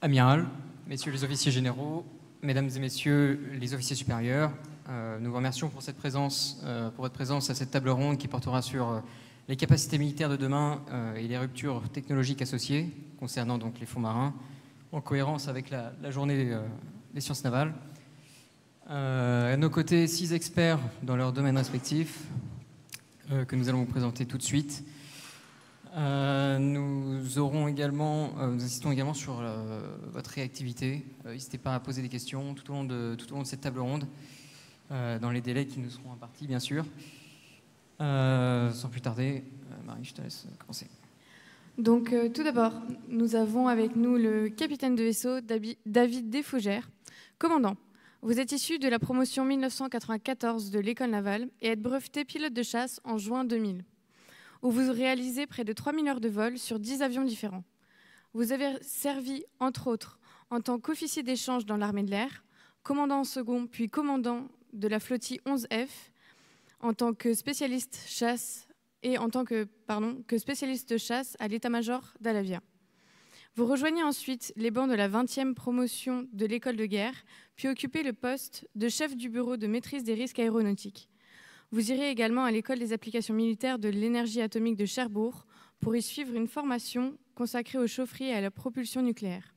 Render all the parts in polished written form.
amiral, messieurs les officiers généraux, mesdames et messieurs les officiers supérieurs, nous vous remercions pour votre présence à cette table ronde qui portera sur les capacités militaires de demain et les ruptures technologiques associées concernant donc les fonds marins, en cohérence avec la journée des sciences navales. À nos côtés, 6 experts dans leurs domaines respectifs que nous allons vous présenter tout de suite. Nous insistons également sur votre réactivité. N'hésitez pas à poser des questions tout au long de cette table ronde, dans les délais qui nous seront impartis, bien sûr. Sans plus tarder, Marie, je te laisse commencer. Donc, tout d'abord, nous avons avec nous le capitaine de vaisseau David Desfougères. Commandant, vous êtes issu de la promotion 1994 de l'école navale et êtes breveté pilote de chasse en juin 2000. Où vous réalisez près de 3000 heures de vol sur 10 avions différents. Vous avez servi, entre autres, en tant qu'officier d'échange dans l'armée de l'air, commandant en second, puis commandant de la flottille 11F, en tant que spécialiste chasse spécialiste de chasse à l'état-major d'Alavia. Vous rejoignez ensuite les bancs de la 20e promotion de l'école de guerre, puis occupez le poste de chef du bureau de maîtrise des risques aéronautiques. Vous irez également à l'école des applications militaires de l'énergie atomique de Cherbourg pour y suivre une formation consacrée aux chaufferies et à la propulsion nucléaire.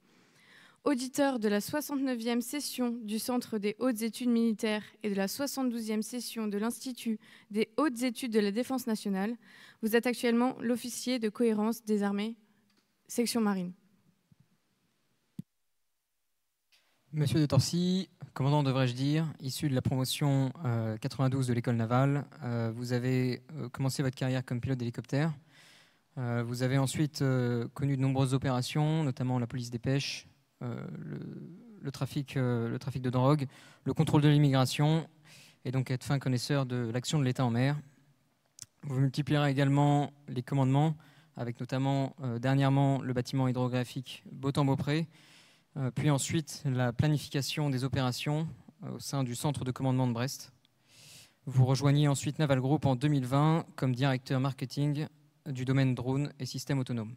Auditeur de la 69e session du Centre des hautes études militaires et de la 72e session de l'Institut des hautes études de la défense nationale, vous êtes actuellement l'officier de cohérence des armées, section marine. Monsieur de Torcy, commandant devrais-je dire, issu de la promotion 92 de l'école navale, vous avez commencé votre carrière comme pilote d'hélicoptère. Vous avez ensuite connu de nombreuses opérations, notamment la police des pêches, le trafic de drogue, le contrôle de l'immigration, et donc être fin connaisseur de l'action de l'État en mer. Vous multiplierez également les commandements, avec notamment dernièrement le bâtiment hydrographique Beautemps-Beaupré, puis ensuite la planification des opérations au sein du centre de commandement de Brest. Vous rejoignez ensuite Naval Group en 2020 comme directeur marketing du domaine drone et systèmes autonomes.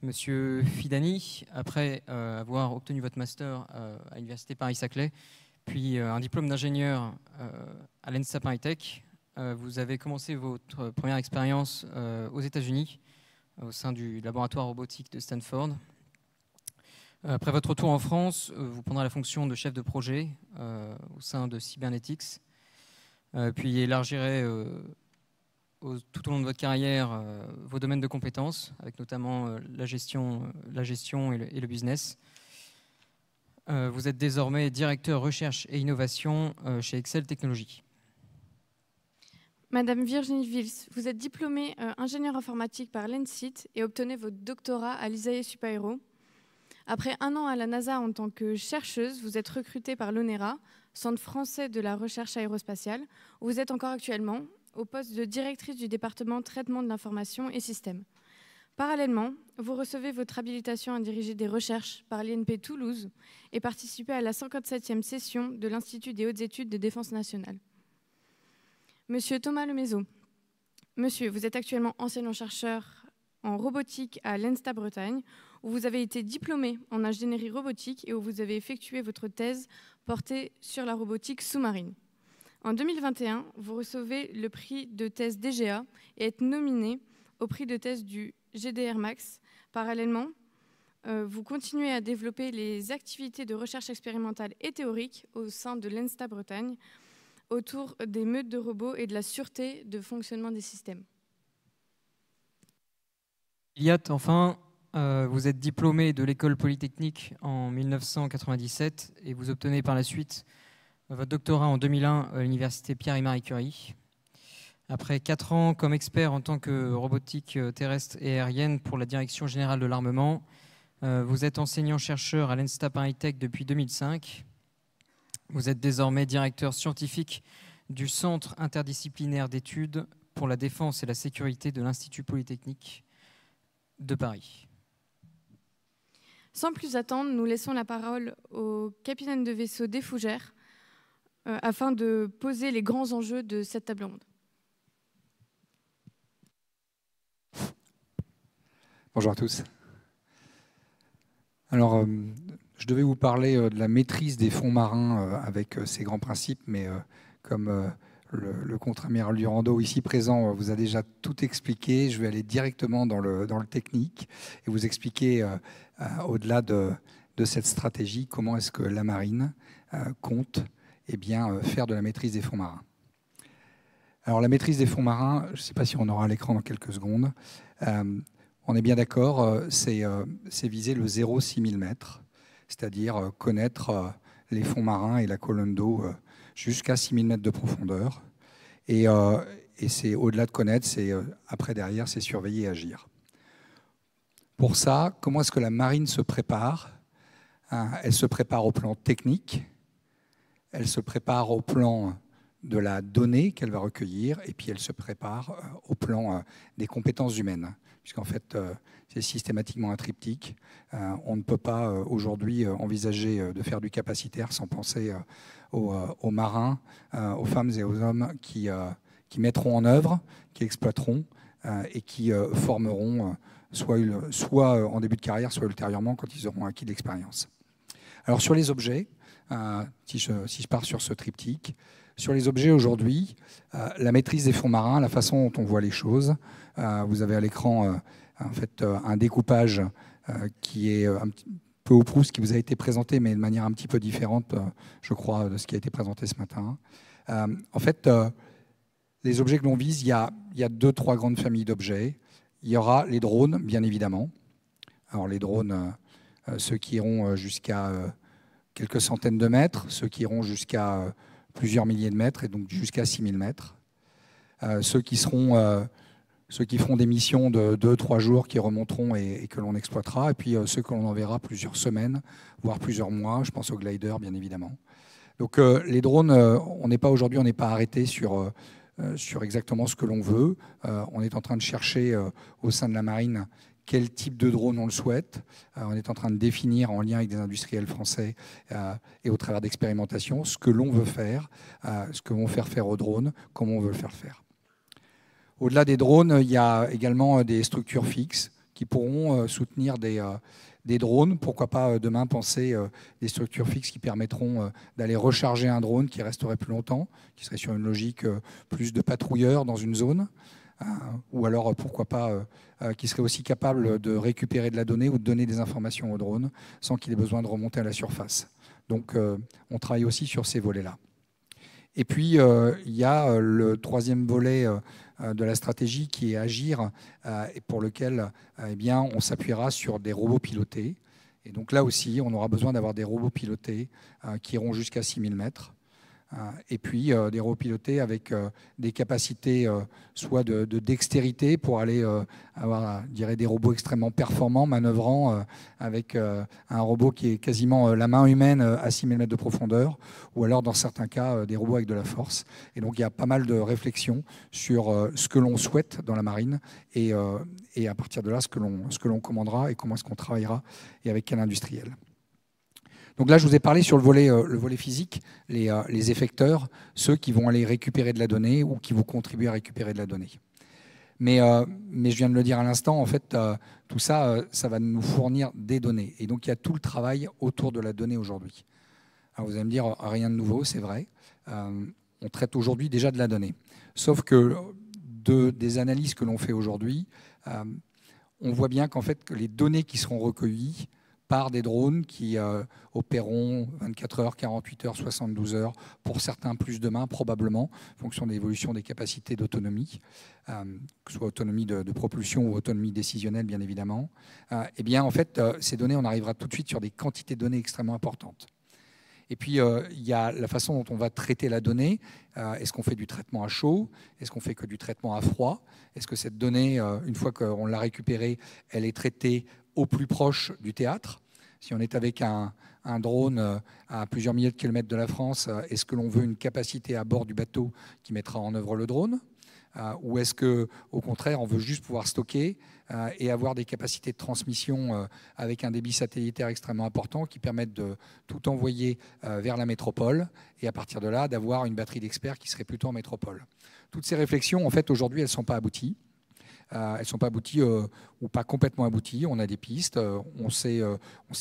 Monsieur Fidani, après avoir obtenu votre master à l'Université Paris-Saclay, puis un diplôme d'ingénieur à l'ENSA ParisTech, vous avez commencé votre première expérience aux États-Unis, au sein du laboratoire robotique de Stanford. Après votre retour en France, vous prendrez la fonction de chef de projet au sein de Cybernetics, puis élargirez tout au long de votre carrière vos domaines de compétences, avec notamment la gestion et le business. Vous êtes désormais directeur recherche et innovation chez Excel Technologies. Madame Virginie Vils, vous êtes diplômée ingénieure informatique par l'ENSIT et obtenez votre doctorat à l'ISAE Supaéro. Après 1 an à la NASA en tant que chercheuse, vous êtes recrutée par l'ONERA, Centre français de la recherche aérospatiale, où vous êtes encore actuellement au poste de directrice du département traitement de l'information et systèmes. Parallèlement, vous recevez votre habilitation à diriger des recherches par l'INP Toulouse et participez à la 57e session de l'Institut des hautes études de défense nationale. Monsieur Thomas Lemézeau, monsieur, vous êtes actuellement enseignant-chercheur en robotique à l'ENSTA Bretagne, où vous avez été diplômé en ingénierie robotique et où vous avez effectué votre thèse portée sur la robotique sous-marine. En 2021, vous recevez le prix de thèse DGA et êtes nominé au prix de thèse du GDR Max. Parallèlement, vous continuez à développer les activités de recherche expérimentale et théorique au sein de l'ENSTA Bretagne autour des meutes de robots et de la sûreté de fonctionnement des systèmes. Iliat, enfin, vous êtes diplômé de l'école polytechnique en 1997 et vous obtenez par la suite votre doctorat en 2001 à l'université Pierre et Marie Curie. Après 4 ans comme expert en tant que robotique terrestre et aérienne pour la Direction générale de l'armement, vous êtes enseignant-chercheur à l'ENSTA ParisTech depuis 2005. Vous êtes désormais directeur scientifique du Centre interdisciplinaire d'études pour la défense et la sécurité de l'Institut polytechnique de Paris. Sans plus attendre, nous laissons la parole au capitaine de vaisseau Desfougères afin de poser les grands enjeux de cette table ronde. Bonjour à tous. Alors, je devais vous parler de la maîtrise des fonds marins avec ces grands principes, mais comme le contre-amiral Durando ici présent vous a déjà tout expliqué, je vais aller directement dans le technique et vous expliquer, au-delà de cette stratégie, comment est-ce que la marine compte faire de la maîtrise des fonds marins. Alors, la maîtrise des fonds marins, je ne sais pas si on aura à l'écran dans quelques secondes. On est bien d'accord, c'est viser le 0,6000 mètres, c'est-à-dire connaître les fonds marins et la colonne d'eau jusqu'à 6000 mètres de profondeur. Et c'est au-delà de connaître, après derrière, c'est surveiller et agir. Pour ça, comment est-ce que la marine se prépare? Elle se prépare au plan technique, elle se prépare au plan de la donnée qu'elle va recueillir, et puis elle se prépare au plan des compétences humaines. Puisqu'en fait, c'est systématiquement un triptyque. On ne peut pas aujourd'hui envisager de faire du capacitaire sans penser aux marins, aux femmes et aux hommes qui mettront en œuvre, qui exploiteront et qui formeront soit en début de carrière, soit ultérieurement quand ils auront acquis de l'expérience. Alors sur les objets, si je pars sur ce triptyque, sur les objets aujourd'hui, la maîtrise des fonds marins, la façon dont on voit les choses, vous avez à l'écran en fait, un découpage qui est un petit peu au Proust, qui vous a été présenté, mais de manière un petit peu différente, je crois, de ce qui a été présenté ce matin. En fait, les objets que l'on vise, il y a 2-3 grandes familles d'objets. Il y aura les drones, bien évidemment. Alors les drones, ceux qui iront jusqu'à quelques centaines de mètres, ceux qui iront jusqu'à plusieurs milliers de mètres, et donc jusqu'à 6000 mètres. Ceux qui feront des missions de 2-3 jours, qui remonteront et que l'on exploitera, et puis ceux que l'on enverra plusieurs semaines, voire plusieurs mois. Je pense aux gliders, bien évidemment. Donc les drones, on n'est pas arrêté sur exactement ce que l'on veut. On est en train de chercher au sein de la marine quel type de drone on le souhaite. On est en train de définir en lien avec des industriels français et au travers d'expérimentations ce que l'on veut faire, ce que l'on veut faire aux drones, comment on veut le faire faire. Au-delà des drones, il y a également des structures fixes qui pourront soutenir des drones. Pourquoi pas demain penser des structures fixes qui permettront d'aller recharger un drone qui resterait plus longtemps, qui serait sur une logique plus de patrouilleur dans une zone. Ou alors, pourquoi pas, qui serait aussi capable de récupérer de la donnée ou de donner des informations au drone sans qu'il ait besoin de remonter à la surface. Donc, on travaille aussi sur ces volets-là. Et puis, il y a le troisième volet de la stratégie qui est agir, et pour lequel on s'appuiera sur des robots pilotés. Et donc là aussi, on aura besoin d'avoir des robots pilotés qui iront jusqu'à 6000 mètres. Et puis des robots pilotés avec des capacités soit de dextérité pour aller avoir, je dirais, des robots extrêmement performants, manœuvrant avec un robot qui est quasiment la main humaine à 6000 mètres de profondeur, ou alors dans certains cas des robots avec de la force. Et donc il y a pas mal de réflexions sur ce que l'on souhaite dans la marine et à partir de là ce que l'on commandera et comment est-ce qu'on travaillera et avec quel industriel. Donc là, je vous ai parlé sur le volet physique, les effecteurs, ceux qui vont aller récupérer de la donnée ou qui vont contribuer à récupérer de la donnée. Mais je viens de le dire à l'instant, en fait, tout ça, ça va nous fournir des données. Et donc, il y a tout le travail autour de la donnée aujourd'hui. Alors, vous allez me dire, rien de nouveau, c'est vrai. On traite aujourd'hui déjà de la donnée. Sauf que des analyses que l'on fait aujourd'hui, on voit bien qu'en fait, que les données qui seront recueillies par des drones qui opéreront 24 heures, 48 heures, 72 heures, pour certains plus demain probablement, en fonction de l'évolution des capacités d'autonomie, que ce soit autonomie de propulsion ou autonomie décisionnelle bien évidemment. Eh bien en fait, ces données, on arrivera tout de suite sur des quantités de données extrêmement importantes. Et puis, il y a la façon dont on va traiter la donnée. Est-ce qu'on fait du traitement à chaud? Est-ce qu'on fait que du traitement à froid? Est-ce que cette donnée, une fois qu'on l'a récupérée, elle est traitée au plus proche du théâtre? Si on est avec un drone à plusieurs milliers de kilomètres de la France, est-ce que l'on veut une capacité à bord du bateau qui mettra en œuvre le drone? Ou est-ce qu'au contraire, on veut juste pouvoir stocker et avoir des capacités de transmission avec un débit satellitaire extrêmement important qui permettent de tout envoyer vers la métropole et à partir de là, d'avoir une batterie d'experts qui serait plutôt en métropole. Toutes ces réflexions, en fait, aujourd'hui, elles ne sont pas abouties. elles ne sont pas abouties ou pas complètement abouties. On a des pistes, on sait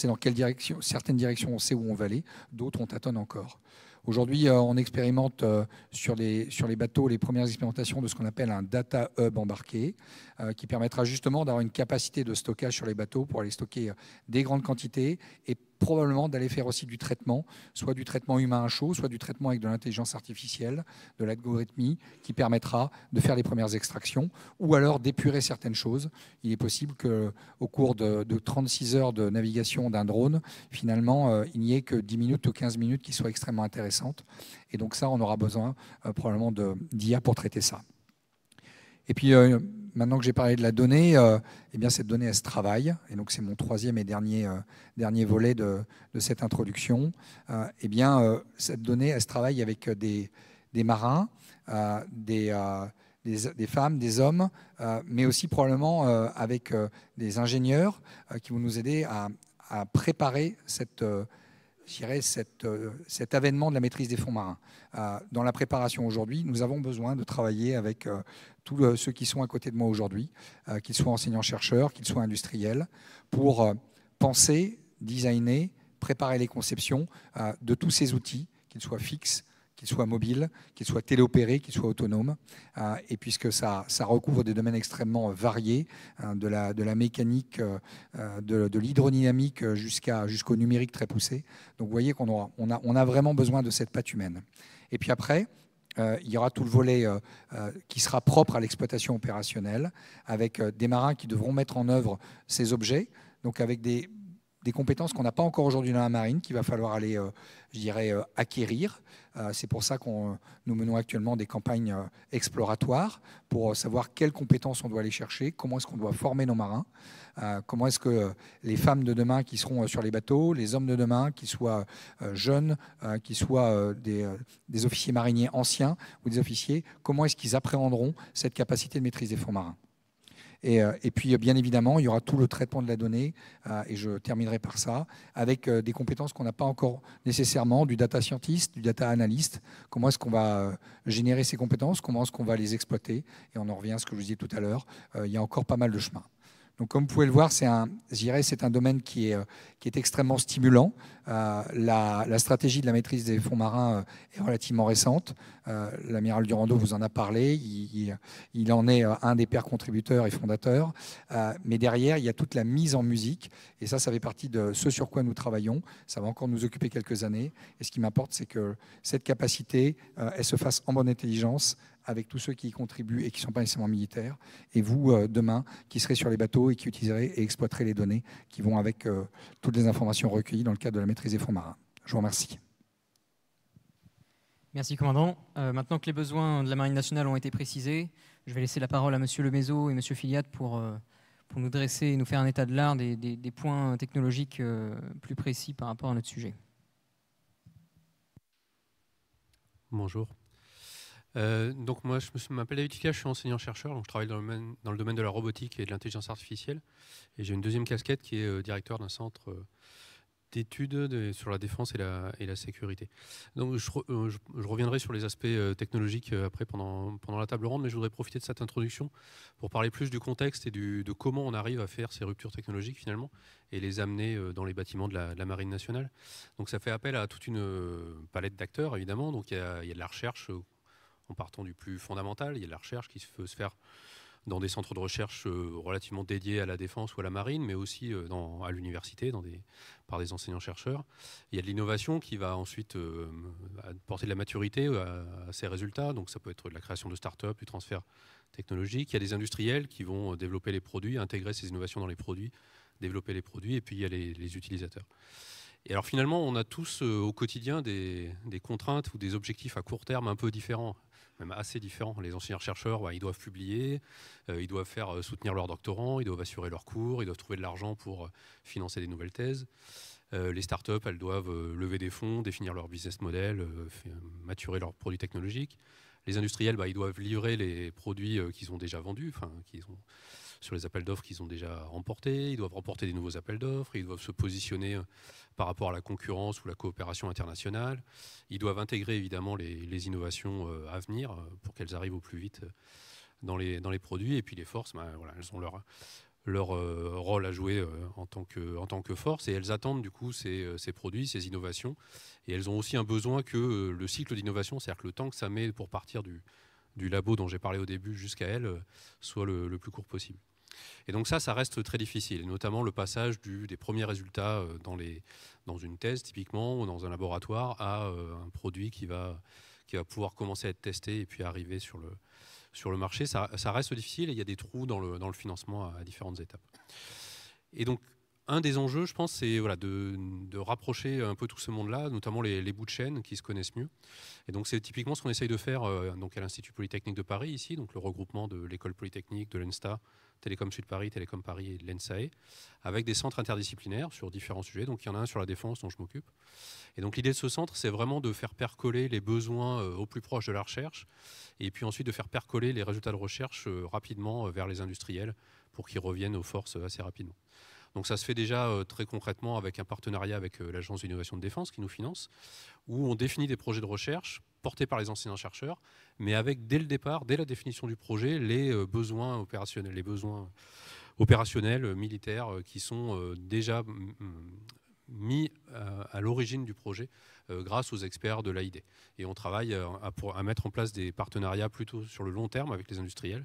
dans quelle direction, certaines directions, on sait où on va aller, d'autres on tâtonne encore. Aujourd'hui, on expérimente sur les bateaux les premières expérimentations de ce qu'on appelle un data hub embarqué, qui permettra justement d'avoir une capacité de stockage sur les bateaux pour aller stocker des grandes quantités et probablement d'aller faire aussi du traitement, soit du traitement humain à chaud, soit du traitement avec de l'intelligence artificielle, de l'algorithmie, qui permettra de faire les premières extractions, ou alors d'épurer certaines choses. Il est possible qu'au cours de 36 heures de navigation d'un drone, finalement, il n'y ait que 10 minutes ou 15 minutes qui soient extrêmement intéressantes. Et donc ça, on aura besoin probablement d'IA pour traiter ça. Et puis, maintenant que j'ai parlé de la donnée, eh bien, cette donnée, elle se travaille. Et donc, c'est mon troisième et dernier volet de cette introduction. Eh bien, cette donnée, elle se travaille avec des marins, des femmes, des hommes, mais aussi probablement avec des ingénieurs qui vont nous aider à préparer cet avènement de la maîtrise des fonds marins. Dans la préparation aujourd'hui, nous avons besoin de travailler avec tous ceux qui sont à côté de moi aujourd'hui, qu'ils soient enseignants-chercheurs, qu'ils soient industriels, pour penser, designer, préparer les conceptions de tous ces outils, qu'ils soient fixes, qu'ils soient mobiles, qu'ils soient téléopérés, qu'ils soient autonomes. Et puisque ça recouvre des domaines extrêmement variés, de la mécanique, de l'hydrodynamique jusqu'au numérique très poussé. Donc vous voyez qu'on a vraiment besoin de cette patte humaine. Et puis après, il y aura tout le volet qui sera propre à l'exploitation opérationnelle, avec des marins qui devront mettre en œuvre ces objets, donc avec des compétences qu'on n'a pas encore aujourd'hui dans la marine, qu'il va falloir aller, je dirais, acquérir. C'est pour ça que nous menons actuellement des campagnes exploratoires pour savoir quelles compétences on doit aller chercher, comment est-ce qu'on doit former nos marins, comment est-ce que les femmes de demain qui seront sur les bateaux, les hommes de demain, qu'ils soient jeunes, qu'ils soient des officiers mariniers anciens ou des officiers, comment est-ce qu'ils appréhenderont cette capacité de maîtrise des fonds marins. Et puis, bien évidemment, il y aura tout le traitement de la donnée, et je terminerai par ça, avec des compétences qu'on n'a pas encore nécessairement, du data scientist, du data analyst. Comment est-ce qu'on va générer ces compétences, comment est-ce qu'on va les exploiter. Et on en revient à ce que je vous disais tout à l'heure, il y a encore pas mal de chemin. Donc, comme vous pouvez le voir, c'est un domaine qui est extrêmement stimulant. La stratégie de la maîtrise des fonds marins est relativement récente. L'amiral Durando vous en a parlé. Il en est un des pères contributeurs et fondateurs. Mais derrière, il y a toute la mise en musique. Et ça fait partie de ce sur quoi nous travaillons. Ça va encore nous occuper quelques années. Et ce qui m'importe, c'est que cette capacité, elle se fasse en bonne intelligence, avec tous ceux qui y contribuent et qui ne sont pas nécessairement militaires, et vous, demain, qui serez sur les bateaux et qui utiliserez et exploiterez les données qui vont avec toutes les informations recueillies dans le cadre de la maîtrise des fonds marins. Je vous remercie. Merci, commandant. Maintenant que les besoins de la Marine nationale ont été précisés, je vais laisser la parole à M. Lemézo et M. Filiat pour nous dresser et nous faire un état de l'art des points technologiques plus précis par rapport à notre sujet. Bonjour. Donc moi, je m'appelle David Filiat, je suis enseignant-chercheur, donc je travaille dans le domaine de la robotique et de l'intelligence artificielle. Et j'ai une deuxième casquette qui est directeur d'un centre d'études sur la défense et la sécurité. Donc je reviendrai sur les aspects technologiques après pendant la table ronde, mais je voudrais profiter de cette introduction pour parler plus du contexte et de comment on arrive à faire ces ruptures technologiques finalement et les amener dans les bâtiments de la Marine nationale. Donc ça fait appel à toute une palette d'acteurs évidemment. Donc il y a de la recherche en partant du plus fondamental, il y a de la recherche qui peut se faire dans des centres de recherche relativement dédiés à la défense ou à la marine, mais aussi à l'université, par des enseignants-chercheurs. Il y a de l'innovation qui va ensuite apporter de la maturité à ces résultats. Donc ça peut être de la création de start-up, du transfert technologique. Il y a des industriels qui vont développer les produits, intégrer ces innovations dans les produits, développer les produits, et puis il y a les utilisateurs. Et alors finalement, on a tous au quotidien des contraintes ou des objectifs à court terme un peu différents, même assez différents. Les enseignants-chercheurs, ils doivent publier, ils doivent soutenir leurs doctorants, ils doivent assurer leurs cours, ils doivent trouver de l'argent pour financer des nouvelles thèses. Les startups, elles doivent lever des fonds, définir leur business model, maturer leurs produits technologiques. Les industriels, ils doivent livrer les produits qu'ils ont déjà vendus, sur les appels d'offres qu'ils ont déjà remportés. Ils doivent remporter des nouveaux appels d'offres. Ils doivent se positionner par rapport à la concurrence ou la coopération internationale. Ils doivent intégrer évidemment les innovations à venir pour qu'elles arrivent au plus vite dans les produits. Et puis les forces, voilà, elles ont leur rôle à jouer en tant que force, et elles attendent du coup ces produits, ces innovations, et elles ont aussi un besoin que le cycle d'innovation, c'est-à-dire que le temps que ça met pour partir du labo dont j'ai parlé au début jusqu'à elles, soit le plus court possible. Et donc ça reste très difficile, et notamment le passage des premiers résultats dans une thèse typiquement, ou dans un laboratoire, à un produit qui va pouvoir commencer à être testé et puis arriver sur le marché. Ça reste difficile, et il y a des trous dans le financement à différentes étapes. Et donc, un des enjeux, je pense, c'est voilà, de rapprocher un peu tout ce monde-là, notamment les bouts de chaîne qui se connaissent mieux. Et donc, c'est typiquement ce qu'on essaye de faire donc à l'Institut Polytechnique de Paris, ici, donc le regroupement de l'École Polytechnique, de l'ENSTA, Télécom Sud Paris, Télécom Paris et de l'ENSAE, avec des centres interdisciplinaires sur différents sujets. Donc, il y en a un sur la défense dont je m'occupe. Et donc, l'idée de ce centre, c'est vraiment de faire percoler les besoins au plus proche de la recherche, et puis ensuite de faire percoler les résultats de recherche rapidement vers les industriels pour qu'ils reviennent aux forces assez rapidement. Donc ça se fait déjà très concrètement avec un partenariat avec l'Agence d'innovation de défense qui nous finance, où on définit des projets de recherche portés par les enseignants-chercheurs, mais avec dès le départ, dès la définition du projet, les besoins opérationnels, militaires qui sont déjà mis à l'origine du projet grâce aux experts de l'AID. Et on travaille à mettre en place des partenariats plutôt sur le long terme avec les industriels,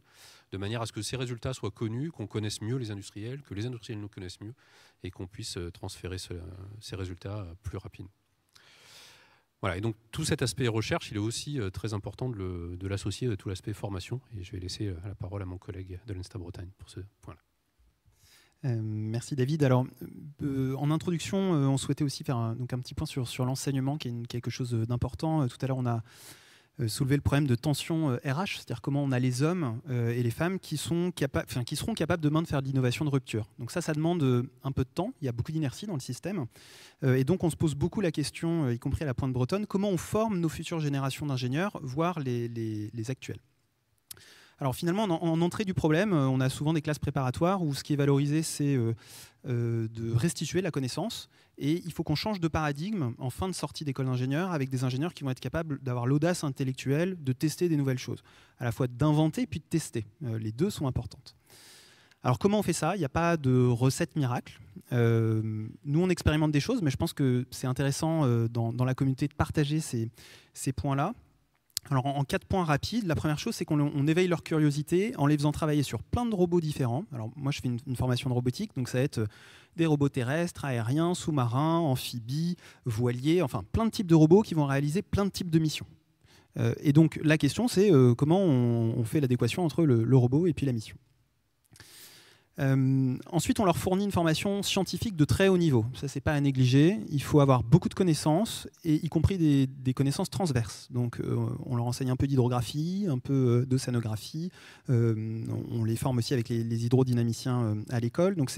de manière à ce que ces résultats soient connus, qu'on connaisse mieux les industriels, que les industriels nous connaissent mieux, et qu'on puisse transférer ces résultats plus rapidement. Voilà, et donc tout cet aspect recherche, il est aussi très important de l'associer à tout l'aspect formation, et je vais laisser la parole à mon collègue de l'ENSTA Bretagne pour ce point-là. Merci David. Alors, en introduction, on souhaitait aussi faire donc un petit point sur l'enseignement, qui est quelque chose d'important. Tout à l'heure, on a soulevé le problème de tension RH, c'est-à-dire comment on a les hommes et les femmes qui seront capables demain de faire de l'innovation de rupture. Donc ça demande un peu de temps, il y a beaucoup d'inertie dans le système. Et donc on se pose beaucoup la question, y compris à la Pointe bretonne, comment on forme nos futures générations d'ingénieurs, voire les actuels. Alors finalement, en entrée du problème, on a souvent des classes préparatoires où ce qui est valorisé, c'est de restituer la connaissance. Et il faut qu'on change de paradigme en fin de sortie d'école d'ingénieur, avec des ingénieurs qui vont être capables d'avoir l'audace intellectuelle de tester des nouvelles choses, à la fois d'inventer puis de tester. Les deux sont importantes. Alors comment on fait ça? Il n'y a pas de recette miracle. Nous, on expérimente des choses, mais je pense que c'est intéressant dans la communauté de partager ces points-là. Alors en 4 points rapides, la première chose, c'est qu'on éveille leur curiosité en les faisant travailler sur plein de robots différents. Alors moi, je fais une formation de robotique, donc ça va être des robots terrestres, aériens, sous-marins, amphibies, voiliers, enfin plein de types de robots qui vont réaliser plein de types de missions. Et donc la question, c'est comment on fait l'adéquation entre le robot et puis la mission. Ensuite, on leur fournit une formation scientifique de très haut niveau. Ça, c'est pas à négliger. Il faut avoir beaucoup de connaissances, et y compris des connaissances transverses. Donc, on leur enseigne un peu d'hydrographie, un peu d'océanographie. On les forme aussi avec les hydrodynamiciens à l'école. Donc,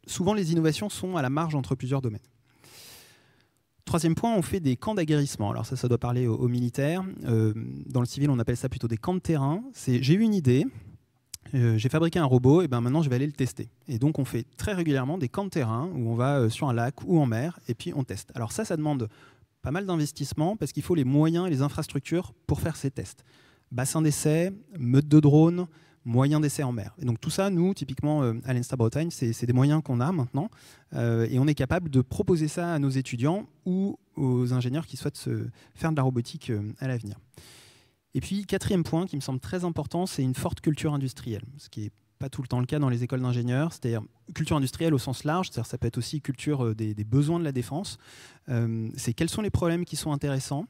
souvent, les innovations sont à la marge entre plusieurs domaines. Troisième point, on fait des camps d'aguerrissement. Alors ça doit parler aux militaires. Dans le civil, on appelle ça plutôt des camps de terrain. J'ai eu une idée. J'ai fabriqué un robot, et maintenant je vais aller le tester. Et donc on fait très régulièrement des camps de terrain où on va sur un lac ou en mer et puis on teste. Alors ça demande pas mal d'investissement parce qu'il faut les moyens et les infrastructures pour faire ces tests. Bassin d'essai, meute de drones, moyens d'essai en mer. Et donc tout ça, nous, typiquement à l'ENSTA Bretagne, c'est des moyens qu'on a maintenant, et on est capable de proposer ça à nos étudiants ou aux ingénieurs qui souhaitent faire de la robotique à l'avenir. Et puis, quatrième point qui me semble très important, c'est une forte culture industrielle, ce qui n'est pas tout le temps le cas dans les écoles d'ingénieurs, c'est-à-dire culture industrielle au sens large, c'est-à-dire ça peut être aussi culture des besoins de la défense. C'est quels sont les problèmes qui sont intéressants,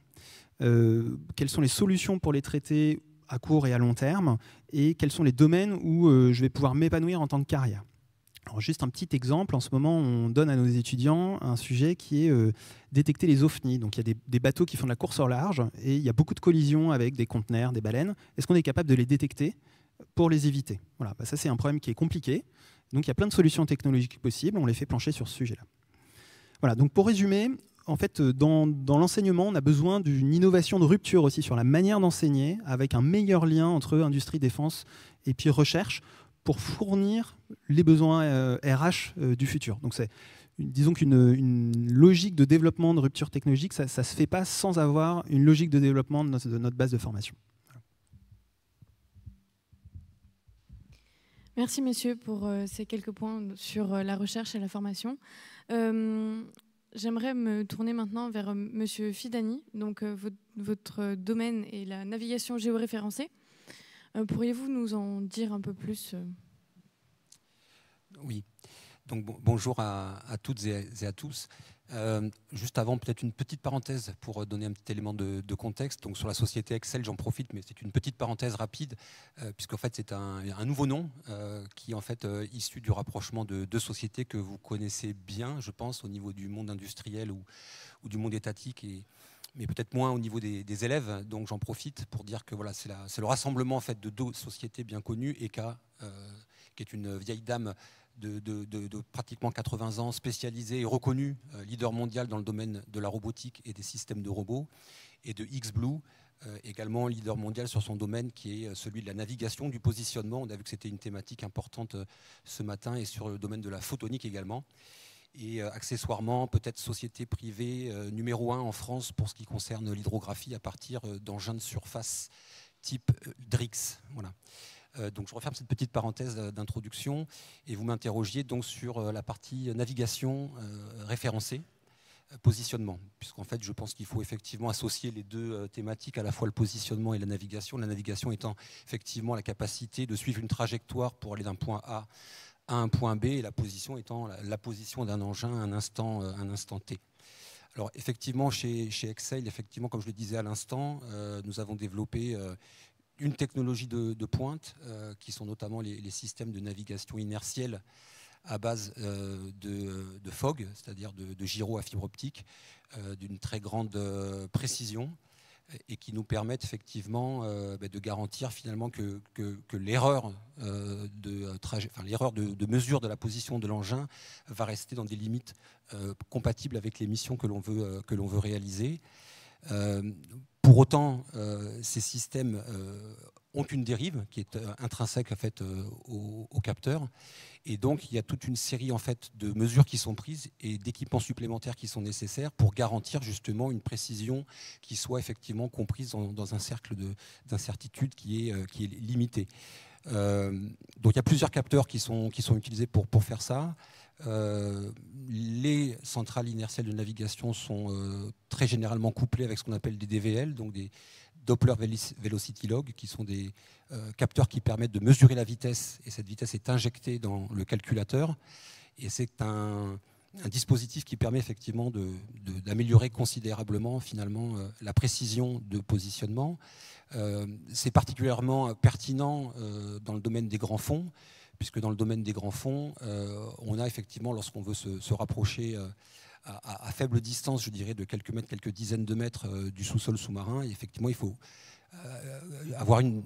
quelles sont les solutions pour les traiter à court et à long terme, et quels sont les domaines où je vais pouvoir m'épanouir en tant que carrière. Alors juste un petit exemple, en ce moment on donne à nos étudiants un sujet qui est détecter les ovnis. Donc il y a des bateaux qui font de la course au large et il y a beaucoup de collisions avec des conteneurs, des baleines. Est-ce qu'on est capable de les détecter pour les éviter? Voilà, ça c'est un problème qui est compliqué. Donc il y a plein de solutions technologiques possibles, on les fait plancher sur ce sujet-là. Voilà, donc pour résumer, en fait dans l'enseignement on a besoin d'une innovation de rupture aussi sur la manière d'enseigner, avec un meilleur lien entre industrie, défense et puis recherche, pour fournir les besoins RH du futur. Donc disons qu'une logique de développement de rupture technologique, ça ne se fait pas sans avoir une logique de développement de notre base de formation. Merci messieurs pour ces quelques points sur la recherche et la formation. J'aimerais me tourner maintenant vers monsieur Fidani. Donc votre domaine est la navigation géoréférencée. Pourriez-vous nous en dire un peu plus? Oui. Donc bonjour à toutes et à tous. Juste avant, peut-être une petite parenthèse pour donner un petit élément de contexte. Donc sur la société Excel, j'en profite, mais c'est une petite parenthèse rapide, puisqu'en fait c'est un nouveau nom qui est en fait issu du rapprochement de deux sociétés que vous connaissez bien, je pense, au niveau du monde industriel ou du monde étatique, mais peut-être moins au niveau des élèves. Donc j'en profite pour dire que voilà, c'est le rassemblement en fait de deux sociétés bien connues, ECA, qui est une vieille dame de pratiquement 80 ans, spécialisé et reconnu, leader mondial dans le domaine de la robotique et des systèmes de robots, et de XBlue, également leader mondial sur son domaine qui est celui de la navigation, du positionnement. On a vu que c'était une thématique importante ce matin, et sur le domaine de la photonique également. Et accessoirement, peut-être société privée numéro 1 en France pour ce qui concerne l'hydrographie à partir d'engins de surface type DRIX. Voilà. Donc je referme cette petite parenthèse d'introduction et vous m'interrogiez donc sur la partie navigation référencée, positionnement, puisqu'en fait je pense qu'il faut effectivement associer les deux thématiques, à la fois le positionnement et la navigation étant effectivement la capacité de suivre une trajectoire pour aller d'un point A à un point B, et la position étant la position d'un engin à un instant T. Alors effectivement chez Excel, effectivement, comme je le disais à l'instant, nous avons développé une technologie de pointe, qui sont notamment les systèmes de navigation inertielle à base de FOG, c'est-à-dire de gyros à fibre optique, d'une très grande précision, et qui nous permettent effectivement de garantir finalement que l'erreur de mesure de la position de l'engin va rester dans des limites compatibles avec les missions que l'on veut réaliser. Pour autant, ces systèmes ont une dérive qui est intrinsèque en fait, au capteur. Et donc, il y a toute une série en fait, de mesures qui sont prises et d'équipements supplémentaires qui sont nécessaires pour garantir justement une précision qui soit effectivement comprise dans un cercle d'incertitude qui est limité. Donc, il y a plusieurs capteurs qui sont utilisés pour faire ça. Les centrales inertielles de navigation sont très généralement couplées avec ce qu'on appelle des DVL, donc des Doppler Velocity Log, qui sont des capteurs qui permettent de mesurer la vitesse, et cette vitesse est injectée dans le calculateur, et c'est un dispositif qui permet effectivement d'améliorer considérablement finalement la précision de positionnement. C'est particulièrement pertinent dans le domaine des grands fonds, puisque dans le domaine des grands fonds, on a effectivement, lorsqu'on veut se rapprocher à faible distance, je dirais de quelques mètres, quelques dizaines de mètres du sous-sol sous-marin, et effectivement, il faut avoir une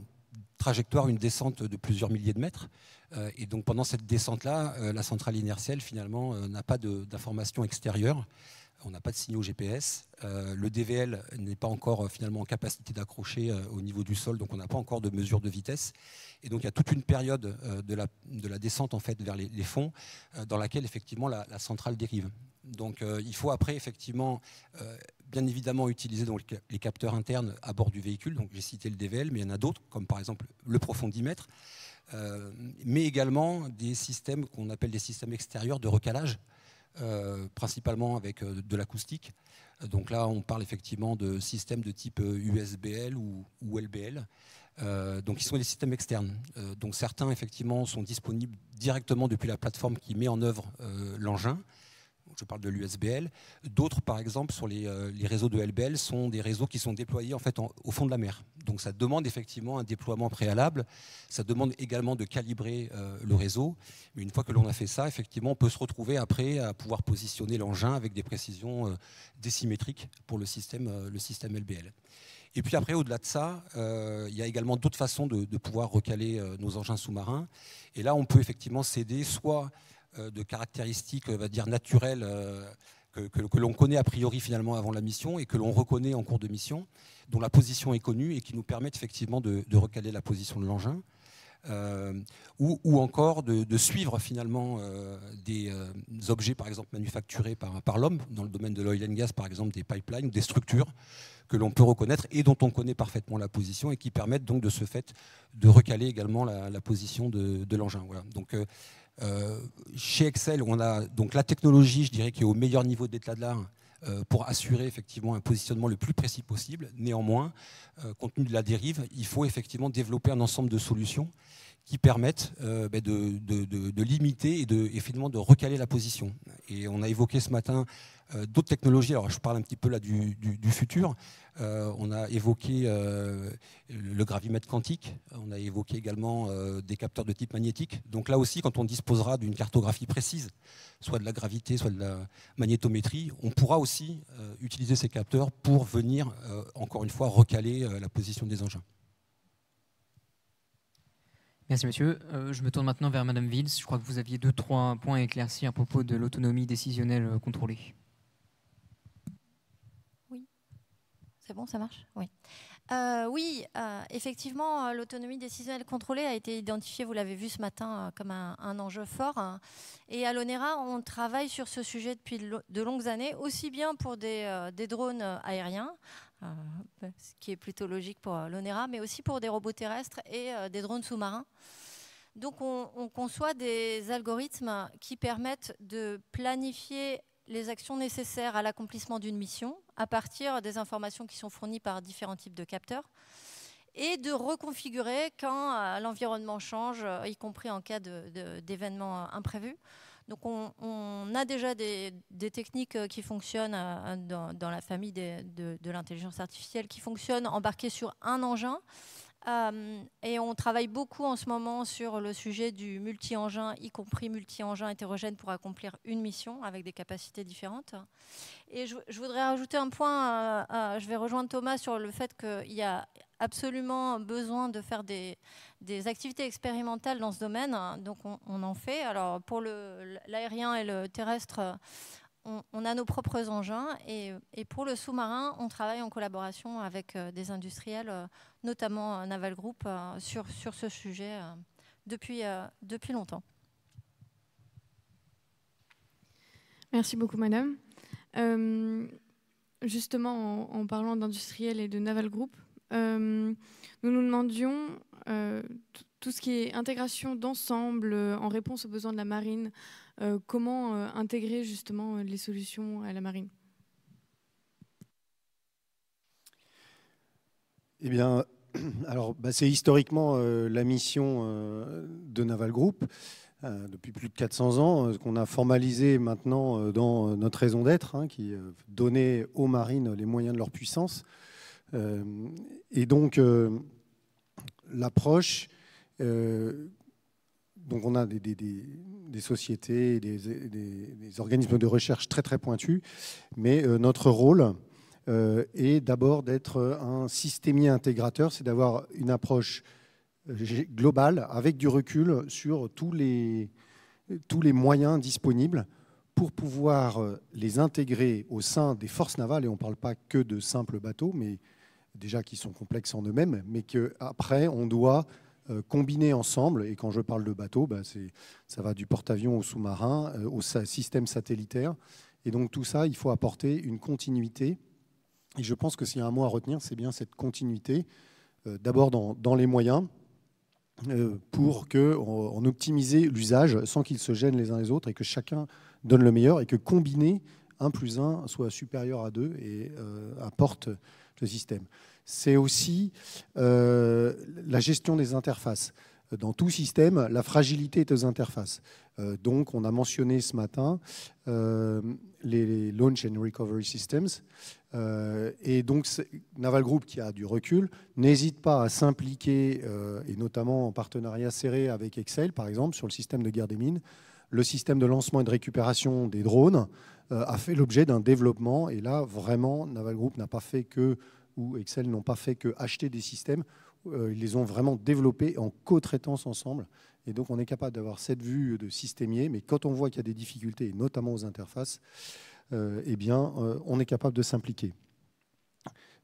trajectoire, une descente de plusieurs milliers de mètres. Et donc pendant cette descente-là, la centrale inertielle, finalement, n'a pas d'informations extérieures. On n'a pas de signaux GPS. Le DVL n'est pas encore finalement en capacité d'accrocher au niveau du sol, donc on n'a pas encore de mesure de vitesse. Et donc il y a toute une période de la descente en fait, vers les fonds dans laquelle effectivement la centrale dérive. Donc il faut après effectivement bien évidemment utiliser donc, les capteurs internes à bord du véhicule. Donc j'ai cité le DVL, mais il y en a d'autres, comme par exemple le profondimètre, mais également des systèmes qu'on appelle des systèmes extérieurs de recalage. Principalement avec de l'acoustique. Donc là, on parle effectivement de systèmes de type USBL ou LBL. Donc, ils sont des systèmes externes. Donc, certains, effectivement, sont disponibles directement depuis la plateforme qui met en œuvre l'engin. Je parle de l'USBL. D'autres, par exemple, sur les réseaux de LBL, sont des réseaux qui sont déployés en fait, au fond de la mer. Donc ça demande effectivement un déploiement préalable. Ça demande également de calibrer le réseau. Mais une fois que l'on a fait ça, effectivement, on peut se retrouver après à pouvoir positionner l'engin avec des précisions décimétriques pour le système LBL. Et puis après, au-delà de ça, il y a également d'autres façons de pouvoir recaler nos engins sous-marins. Et là, on peut effectivement s'aider soit de caractéristiques, on va dire, naturelles que l'on connaît a priori finalement avant la mission et que l'on reconnaît en cours de mission, dont la position est connue et qui nous permettent effectivement de recaler la position de l'engin. ou encore de suivre finalement des objets, par exemple, manufacturés par l'homme, dans le domaine de l'oil and gas, par exemple, des pipelines, des structures que l'on peut reconnaître et dont on connaît parfaitement la position et qui permettent donc de ce fait de recaler également la position de l'engin. Voilà. Donc, chez Excel, on a donc la technologie, je dirais, qui est au meilleur niveau d'éclat de l'art pour assurer effectivement un positionnement le plus précis possible. Néanmoins, compte tenu de la dérive, il faut effectivement développer un ensemble de solutions qui permettent de limiter et finalement de recaler la position. Et on a évoqué ce matin d'autres technologies. Alors je parle un petit peu là du futur. On a évoqué le gravimètre quantique. On a évoqué également des capteurs de type magnétique. Donc là aussi, quand on disposera d'une cartographie précise, soit de la gravité, soit de la magnétométrie, on pourra aussi utiliser ces capteurs pour venir, encore une fois, recaler la position des engins. Merci monsieur. Je me tourne maintenant vers Madame Vils. Je crois que vous aviez 2-3 points à éclaircir à propos de l'autonomie décisionnelle contrôlée. Oui. C'est bon, ça marche? Oui. Oui, effectivement, l'autonomie décisionnelle contrôlée a été identifiée, vous l'avez vu ce matin, comme un enjeu fort. Et à l'ONERA, on travaille sur ce sujet depuis de longues années, aussi bien pour des drones aériens, ce qui est plutôt logique pour l'ONERA, mais aussi pour des robots terrestres et des drones sous-marins. Donc on conçoit des algorithmes qui permettent de planifier les actions nécessaires à l'accomplissement d'une mission à partir des informations qui sont fournies par différents types de capteurs et de reconfigurer quand l'environnement change, y compris en cas d'événements imprévus. Donc on a déjà des techniques qui fonctionnent dans la famille de l'intelligence artificielle, qui fonctionnent embarquées sur un engin. Et on travaille beaucoup en ce moment sur le sujet du multi-engin, y compris multi-engin hétérogène pour accomplir une mission avec des capacités différentes. Et je voudrais rajouter un point, je vais rejoindre Thomas sur le fait qu'il y a absolument besoin de faire des activités expérimentales dans ce domaine, donc on en fait. Alors pour l'aérien et le terrestre, on a nos propres engins et pour le sous-marin, on travaille en collaboration avec des industriels, notamment Naval Group, sur ce sujet depuis longtemps. Merci beaucoup, madame. Justement, en parlant d'industriels et de Naval Group, nous nous demandions tout ce qui est intégration d'ensemble en réponse aux besoins de la marine, comment intégrer justement les solutions à la marine? Eh bien, alors, c'est historiquement la mission de Naval Group depuis plus de 400 ans, qu'on a formalisé maintenant dans notre raison d'être, qui donnait aux marines les moyens de leur puissance. Et donc, l'approche, donc on a des sociétés, des organismes de recherche très très pointus, mais notre rôle est d'abord d'être un systémier intégrateur, c'est d'avoir une approche globale avec du recul sur tous les moyens disponibles pour pouvoir les intégrer au sein des forces navales, et on ne parle pas que de simples bateaux, mais déjà qui sont complexes en eux-mêmes, mais qu'après on doit combiner ensemble. Et quand je parle de bateaux, ça va du porte-avions au sous-marin, au système satellitaire. Et donc tout ça, il faut apporter une continuité. Et je pense que s'il y a un mot à retenir, c'est bien cette continuité, d'abord dans les moyens, pour qu'on optimise l'usage sans qu'ils se gênent les uns les autres et que chacun donne le meilleur et que combiner 1 + 1 soit supérieur à 2 et apporte le système. C'est aussi la gestion des interfaces. Dans tout système, la fragilité est aux interfaces. Donc, on a mentionné ce matin les Launch and Recovery Systems. Et donc, Naval Group, qui a du recul, n'hésite pas à s'impliquer, et notamment en partenariat serré avec Excel, par exemple, sur le système de guerre des mines. Le système de lancement et de récupération des drones a fait l'objet d'un développement. Et là, vraiment, Naval Group n'a pas fait que, ou Excel n'ont pas fait que acheter des systèmes. Ils les ont vraiment développés en co-traitance ensemble. Et donc, on est capable d'avoir cette vue de systémier. Mais quand on voit qu'il y a des difficultés, notamment aux interfaces, eh bien, on est capable de s'impliquer.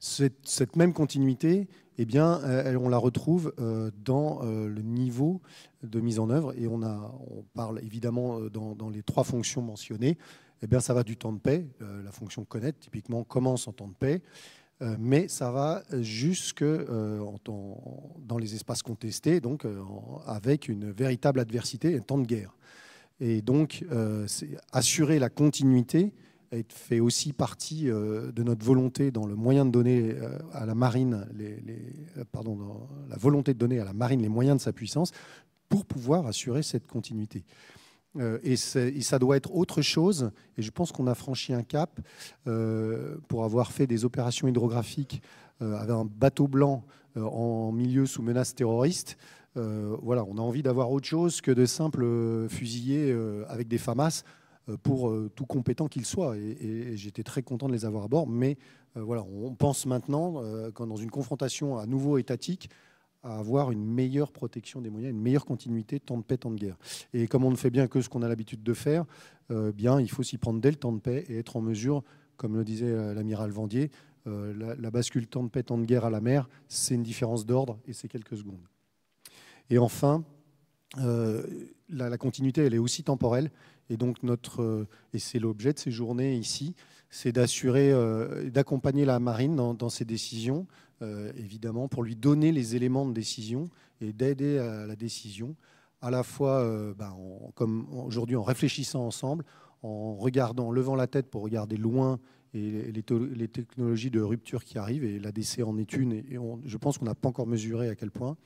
Cette même continuité, eh bien, on la retrouve dans le niveau de mise en œuvre. Et on parle évidemment dans les 3 fonctions mentionnées. Eh bien, ça va du temps de paix. La fonction connaître, typiquement, commence en temps de paix. Mais ça va jusque dans les espaces contestés, donc avec une véritable adversité, un temps de guerre. Et donc, assurer la continuité fait aussi partie de notre volonté dans le moyen de donner à la marine, dans la volonté de donner à la marine les moyens de sa puissance pour pouvoir assurer cette continuité. Et ça doit être autre chose. Et je pense qu'on a franchi un cap pour avoir fait des opérations hydrographiques avec un bateau blanc en milieu sous menace terroriste. Voilà, on a envie d'avoir autre chose que de simples fusillés avec des FAMAS pour tout compétent qu'ils soient. Et j'étais très content de les avoir à bord. Mais voilà, on pense maintenant, quand dans une confrontation à nouveau étatique, à avoir une meilleure protection des moyens, une meilleure continuité, temps de paix, temps de guerre. Et comme on ne fait bien que ce qu'on a l'habitude de faire, bien, il faut s'y prendre dès le temps de paix et être en mesure, comme le disait l'amiral Vendier, la bascule temps de paix, temps de guerre à la mer, c'est une différence d'ordre et c'est quelques secondes. Et enfin, la continuité, elle est aussi temporelle. Et donc, et c'est l'objet de ces journées ici, c'est d'assurer, d'accompagner la marine dans ses décisions, évidemment, pour lui donner les éléments de décision et d'aider à la décision, à la fois, comme aujourd'hui, en réfléchissant ensemble, en levant la tête pour regarder loin et les technologies de rupture qui arrivent, et l'ADC en est une, et je pense qu'on n'a pas encore mesuré à quel point.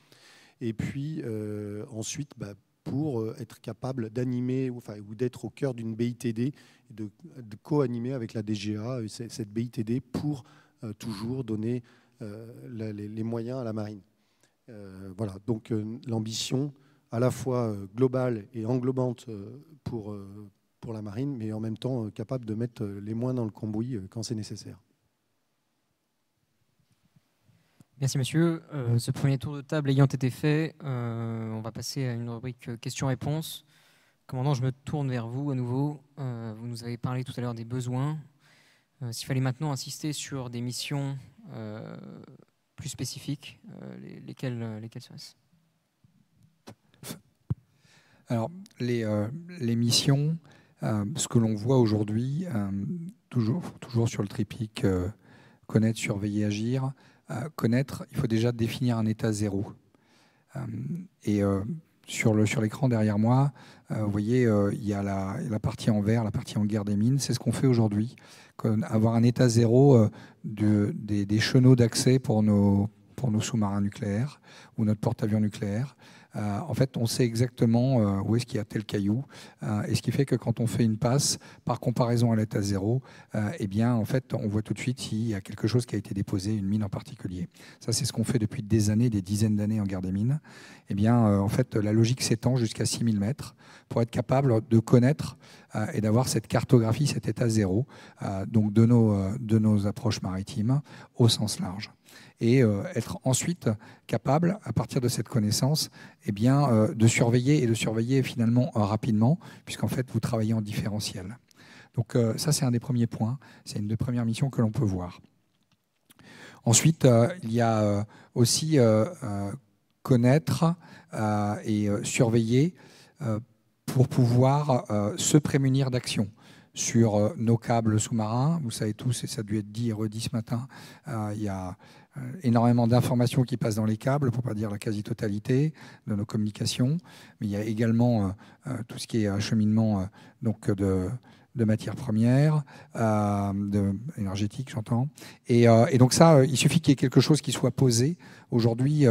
Et puis, ensuite, pour être capable d'animer ou d'être au cœur d'une BITD, de co-animer avec la DGA cette BITD pour toujours donner les moyens à la marine. Voilà, donc l'ambition à la fois globale et englobante pour la marine, mais en même temps capable de mettre les moins dans le cambouis quand c'est nécessaire. Merci monsieur. Ce premier tour de table ayant été fait, on va passer à une rubrique questions-réponses. Commandant, je me tourne vers vous à nouveau. Vous nous avez parlé tout à l'heure des besoins. S'il fallait maintenant insister sur des missions plus spécifiques, lesquelles seraient-ce ? Alors, les missions, ce que l'on voit aujourd'hui, toujours sur le triptyque connaître, surveiller, agir. Connaître, il faut déjà définir un état zéro. Et sur l'écran derrière moi, vous voyez, il y a la partie en vert, la partie en guerre des mines. C'est ce qu'on fait aujourd'hui. Avoir un état zéro des chenaux d'accès pour nos sous-marins nucléaires ou notre porte-avions nucléaire. En fait, on sait exactement où est-ce qu'il y a tel caillou, et ce qui fait que quand on fait une passe, par comparaison à l'état zéro, eh bien, en fait, on voit tout de suite s'il y a quelque chose qui a été déposé, une mine en particulier. Ça, c'est ce qu'on fait depuis des années, des dizaines d'années en guerre des mines. Eh bien, en fait, la logique s'étend jusqu'à 6000 mètres pour être capable de connaître et d'avoir cette cartographie, cet état zéro, donc de nos approches maritimes au sens large. Et être ensuite capable, à partir de cette connaissance, eh bien, de surveiller finalement rapidement, puisqu'en fait, vous travaillez en différentiel. Donc ça, c'est un des premiers points. C'est une des premières missions que l'on peut voir. Ensuite, il y a aussi connaître et surveiller pour pouvoir se prémunir d'actions sur nos câbles sous-marins. Vous savez tous, et ça a dû être dit et redit ce matin, il y a énormément d'informations qui passent dans les câbles, pour ne pas dire la quasi-totalité de nos communications. Mais il y a également tout ce qui est acheminement de matières premières, énergétiques, j'entends. Et donc ça, il suffit qu'il y ait quelque chose qui soit posé aujourd'hui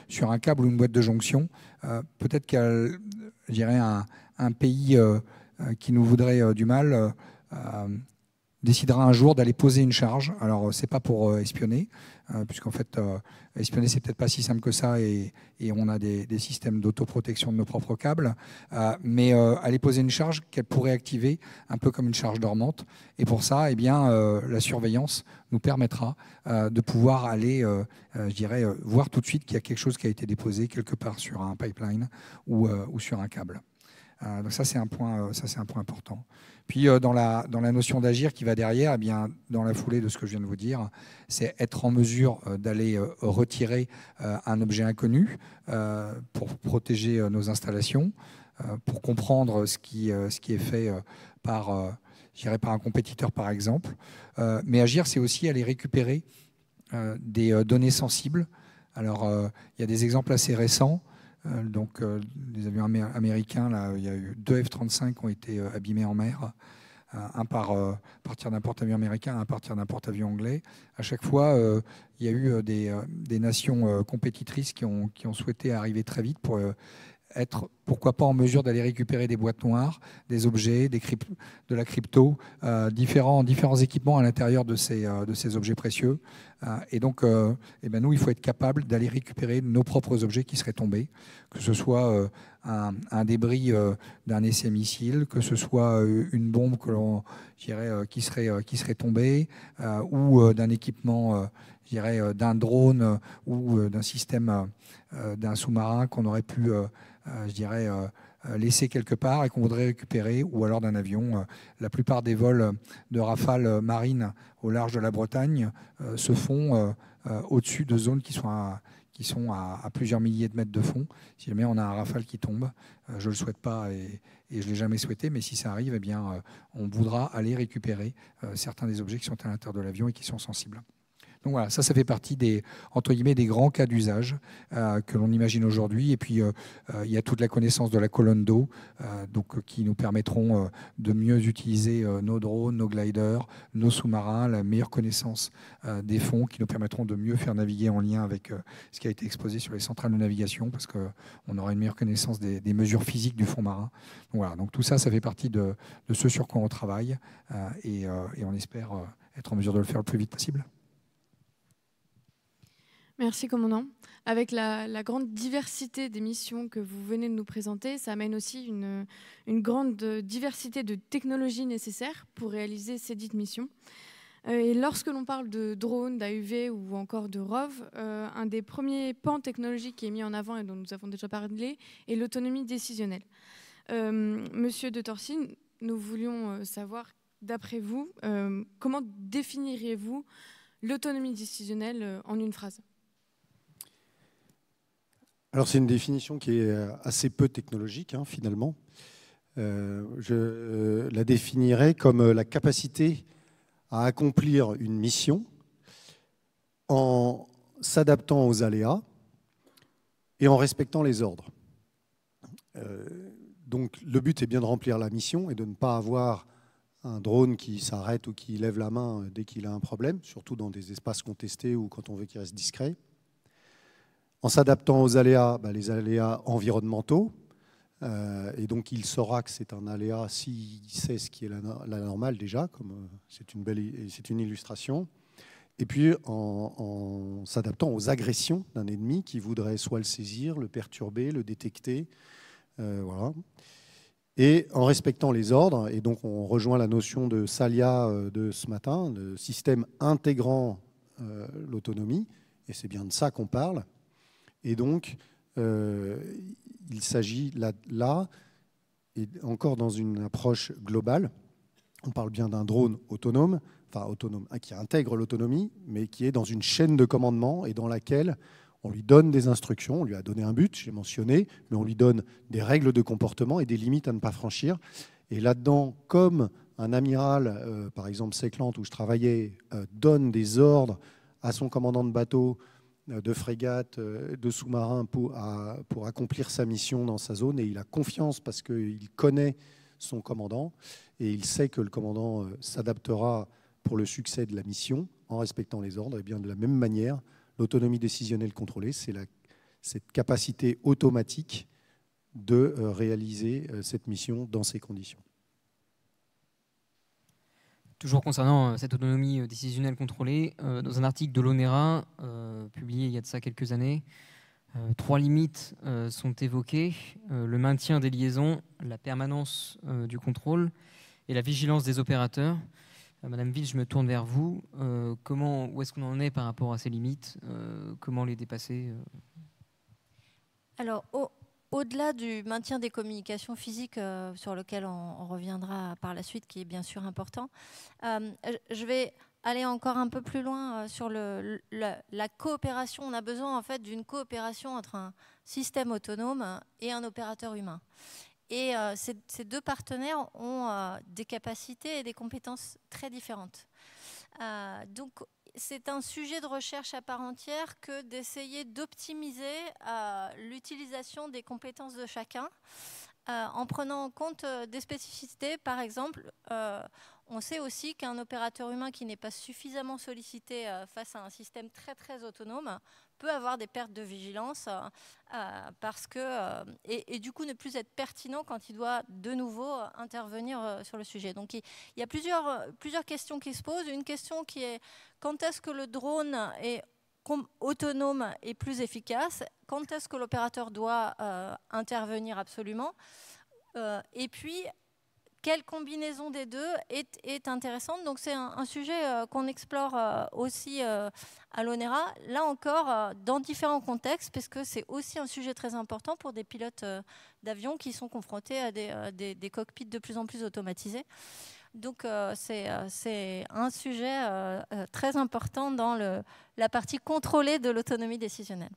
sur un câble ou une boîte de jonction. Peut-être qu'il y a un pays qui nous voudrait du mal décidera un jour d'aller poser une charge. Alors, c'est pas pour espionner, puisqu'en fait, espionner, c'est peut-être pas si simple que ça, et on a des systèmes d'autoprotection de nos propres câbles, mais aller poser une charge qu'elle pourrait activer un peu comme une charge dormante. Et pour ça, eh bien, la surveillance nous permettra de pouvoir aller, je dirais, voir tout de suite qu'il y a quelque chose qui a été déposé quelque part sur un pipeline ou sur un câble. Donc ça, c'est un point important. Puis dans la notion d'agir qui va derrière, eh bien, dans la foulée de ce que je viens de vous dire, c'est être en mesure d'aller retirer un objet inconnu pour protéger nos installations, pour comprendre ce qui est fait par un compétiteur, par exemple. Mais agir, c'est aussi aller récupérer des données sensibles. Alors, il y a des exemples assez récents. Donc, les avions américains, là, il y a eu 2 F-35 qui ont été abîmés en mer, un par partir d'un porte-avions américain, un partir d'un porte-avions anglais. À chaque fois, il y a eu des nations compétitrices qui ont souhaité arriver très vite pour être, pourquoi pas, en mesure d'aller récupérer des boîtes noires, des objets, de la crypto, différents équipements à l'intérieur de ces objets précieux. Et donc, nous, il faut être capable d'aller récupérer nos propres objets qui seraient tombés, que ce soit un débris d'un essai missile, que ce soit une bombe qui serait tombée, ou d'un équipement, d'un drone ou d'un système d'un sous-marin qu'on aurait pu laisser quelque part et qu'on voudrait récupérer, ou alors d'un avion. La plupart des vols de Rafale marine au large de la Bretagne se font au-dessus de zones qui sont à plusieurs milliers de mètres de fond. Si jamais on a un Rafale qui tombe, je ne le souhaite pas et je ne l'ai jamais souhaité, mais si ça arrive, eh bien, on voudra aller récupérer certains des objets qui sont à l'intérieur de l'avion et qui sont sensibles. Donc voilà, ça fait partie des grands cas d'usage que l'on imagine aujourd'hui. Et puis, il y a toute la connaissance de la colonne d'eau qui nous permettront de mieux utiliser nos drones, nos gliders, nos sous-marins, la meilleure connaissance des fonds qui nous permettront de mieux faire naviguer en lien avec ce qui a été exposé sur les centrales de navigation, parce qu'on aura une meilleure connaissance des mesures physiques du fond marin. Donc voilà, donc tout ça fait partie de ce sur quoi on travaille et on espère être en mesure de le faire le plus vite possible. Merci, commandant. Avec la grande diversité des missions que vous venez de nous présenter, ça amène aussi une grande diversité de technologies nécessaires pour réaliser ces dites missions. Et lorsque l'on parle de drones, d'AUV ou encore de ROV, un des premiers pans technologiques qui est mis en avant et dont nous avons déjà parlé est l'autonomie décisionnelle. Monsieur de Torcy, nous voulions savoir, d'après vous, comment définiriez-vous l'autonomie décisionnelle en une phrase ? Alors c'est une définition qui est assez peu technologique, finalement. Je la définirais comme la capacité à accomplir une mission en s'adaptant aux aléas et en respectant les ordres. Donc le but est bien de remplir la mission et de ne pas avoir un drone qui s'arrête ou qui lève la main dès qu'il a un problème, surtout dans des espaces contestés ou quand on veut qu'il reste discret. En s'adaptant aux aléas, les aléas environnementaux, et donc il saura que c'est un aléa s'il sait ce qui est la normale déjà, comme c'est une illustration. Et puis en s'adaptant aux agressions d'un ennemi qui voudrait soit le saisir, le perturber, le détecter, voilà. Et en respectant les ordres, et donc on rejoint la notion de SALIA de ce matin, de système intégrant l'autonomie, et c'est bien de ça qu'on parle. Et donc, il s'agit là, et encore dans une approche globale, on parle bien d'un drone autonome, qui intègre l'autonomie, mais qui est dans une chaîne de commandement et dans laquelle on lui donne des instructions, on lui a donné un but, j'ai mentionné, mais on lui donne des règles de comportement et des limites à ne pas franchir. Et là-dedans, comme un amiral, par exemple Seklant, où je travaillais, donne des ordres à son commandant de bateau, de frégate, de sous-marin pour accomplir sa mission dans sa zone, et il a confiance parce qu'il connaît son commandant et il sait que le commandant s'adaptera pour le succès de la mission en respectant les ordres. Et bien de la même manière, l'autonomie décisionnelle contrôlée, c'est cette capacité automatique de réaliser cette mission dans ces conditions. Toujours concernant cette autonomie décisionnelle contrôlée, dans un article de l'ONERA, publié il y a de ça quelques années, 3 limites sont évoquées, le maintien des liaisons, la permanence du contrôle et la vigilance des opérateurs. Madame Ville, je me tourne vers vous. Où est-ce qu'on en est par rapport à ces limites ? Comment les dépasser ? Alors, au-delà du maintien des communications physiques, sur lequel on reviendra par la suite, qui est bien sûr important, je vais aller encore un peu plus loin sur la coopération. On a besoin en fait d'une coopération entre un système autonome et un opérateur humain. Et ces deux partenaires ont des capacités et des compétences très différentes. Donc, c'est un sujet de recherche à part entière que d'essayer d'optimiser l'utilisation des compétences de chacun en prenant en compte des spécificités. Par exemple, on sait aussi qu'un opérateur humain qui n'est pas suffisamment sollicité face à un système très très autonome peut avoir des pertes de vigilance parce que, et du coup ne plus être pertinent quand il doit de nouveau intervenir sur le sujet. Donc il y a plusieurs questions qui se posent. Une question qui est quand est-ce que le drone est autonome et plus efficace? Quand est-ce que l'opérateur doit intervenir absolument? Et puis, quelle combinaison des deux est intéressante? Donc c'est un sujet qu'on explore aussi à l'ONERA, là encore dans différents contextes, parce que c'est aussi un sujet très important pour des pilotes d'avion qui sont confrontés à des cockpits de plus en plus automatisés. Donc c'est un sujet très important dans la partie contrôlée de l'autonomie décisionnelle.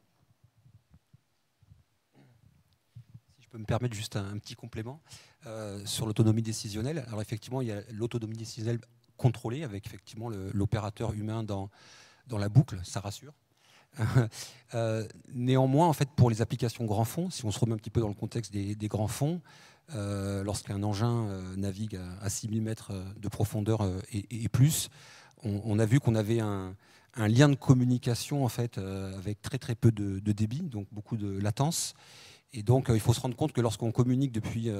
Si je peux me permettre juste un petit complément sur l'autonomie décisionnelle. Alors effectivement, il y a l'autonomie décisionnelle contrôlée avec effectivement l'opérateur humain dans la boucle, ça rassure. Néanmoins, en fait, pour les applications grand fond, si on se remet un petit peu dans le contexte des grands fonds, lorsqu'un engin navigue à 6000 mètres de profondeur et plus, on a vu qu'on avait un lien de communication en fait, avec très très peu de débit, donc beaucoup de latence. Et donc il faut se rendre compte que lorsqu'on communique depuis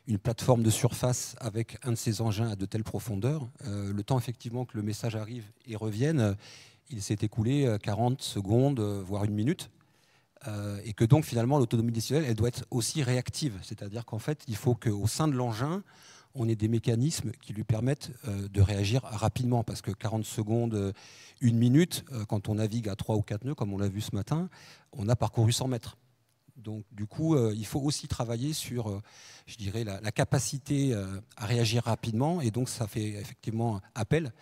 une plateforme de surface avec un de ces engins à de telles profondeurs, le temps effectivement que le message arrive et revienne, il s'est écoulé 40 secondes, voire une minute. Et que donc finalement l'autonomie décisionnelle, elle doit être aussi réactive. C'est-à-dire qu'en fait, il faut qu'au sein de l'engin, on ait des mécanismes qui lui permettent de réagir rapidement. Parce que 40 secondes, une minute, quand on navigue à 3 ou 4 nœuds, comme on l'a vu ce matin, on a parcouru 100 mètres. Donc du coup, il faut aussi travailler sur, je dirais, la capacité à réagir rapidement. Et donc ça fait effectivement appel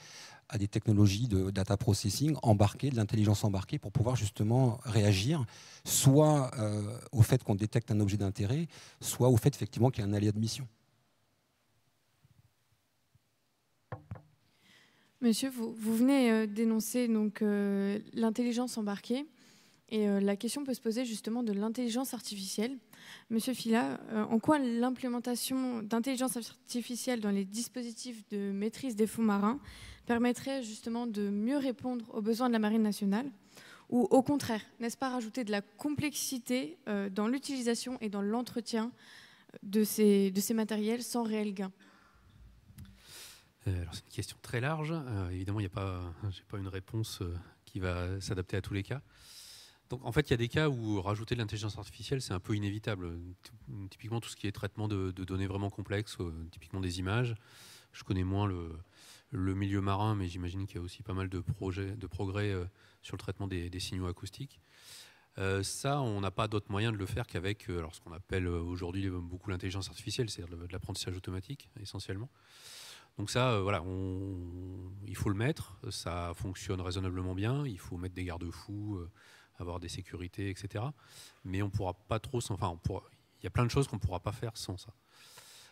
à des technologies de data processing embarquées, de l'intelligence embarquée, pour pouvoir justement réagir, soit au fait qu'on détecte un objet d'intérêt, soit au fait effectivement qu'il y a un aléa de mission. Monsieur, vous venez d'énoncer donc l'intelligence embarquée. Et la question peut se poser justement de l'intelligence artificielle. Monsieur Fila, en quoi l'implémentation d'intelligence artificielle dans les dispositifs de maîtrise des fonds marins permettrait justement de mieux répondre aux besoins de la Marine nationale? Ou au contraire, n'est-ce pas rajouter de la complexité dans l'utilisation et dans l'entretien de ces matériels sans réel gain? Alors c'est une question très large. Évidemment, j'ai pas une réponse qui va s'adapter à tous les cas. Donc, en fait, il y a des cas où rajouter de l'intelligence artificielle, c'est un peu inévitable. Typiquement, tout ce qui est traitement de données vraiment complexes, typiquement des images. Je connais moins le milieu marin, mais j'imagine qu'il y a aussi pas mal de progrès sur le traitement des signaux acoustiques. Ça, on n'a pas d'autre moyen de le faire qu'avec ce qu'on appelle aujourd'hui beaucoup l'intelligence artificielle, c'est-à-dire de l'apprentissage automatique, essentiellement. Donc ça, voilà, il faut le mettre. Ça fonctionne raisonnablement bien. Il faut mettre des garde-fous, avoir des sécurités, etc. Mais on pourra pas trop, il y a plein de choses qu'on ne pourra pas faire sans ça.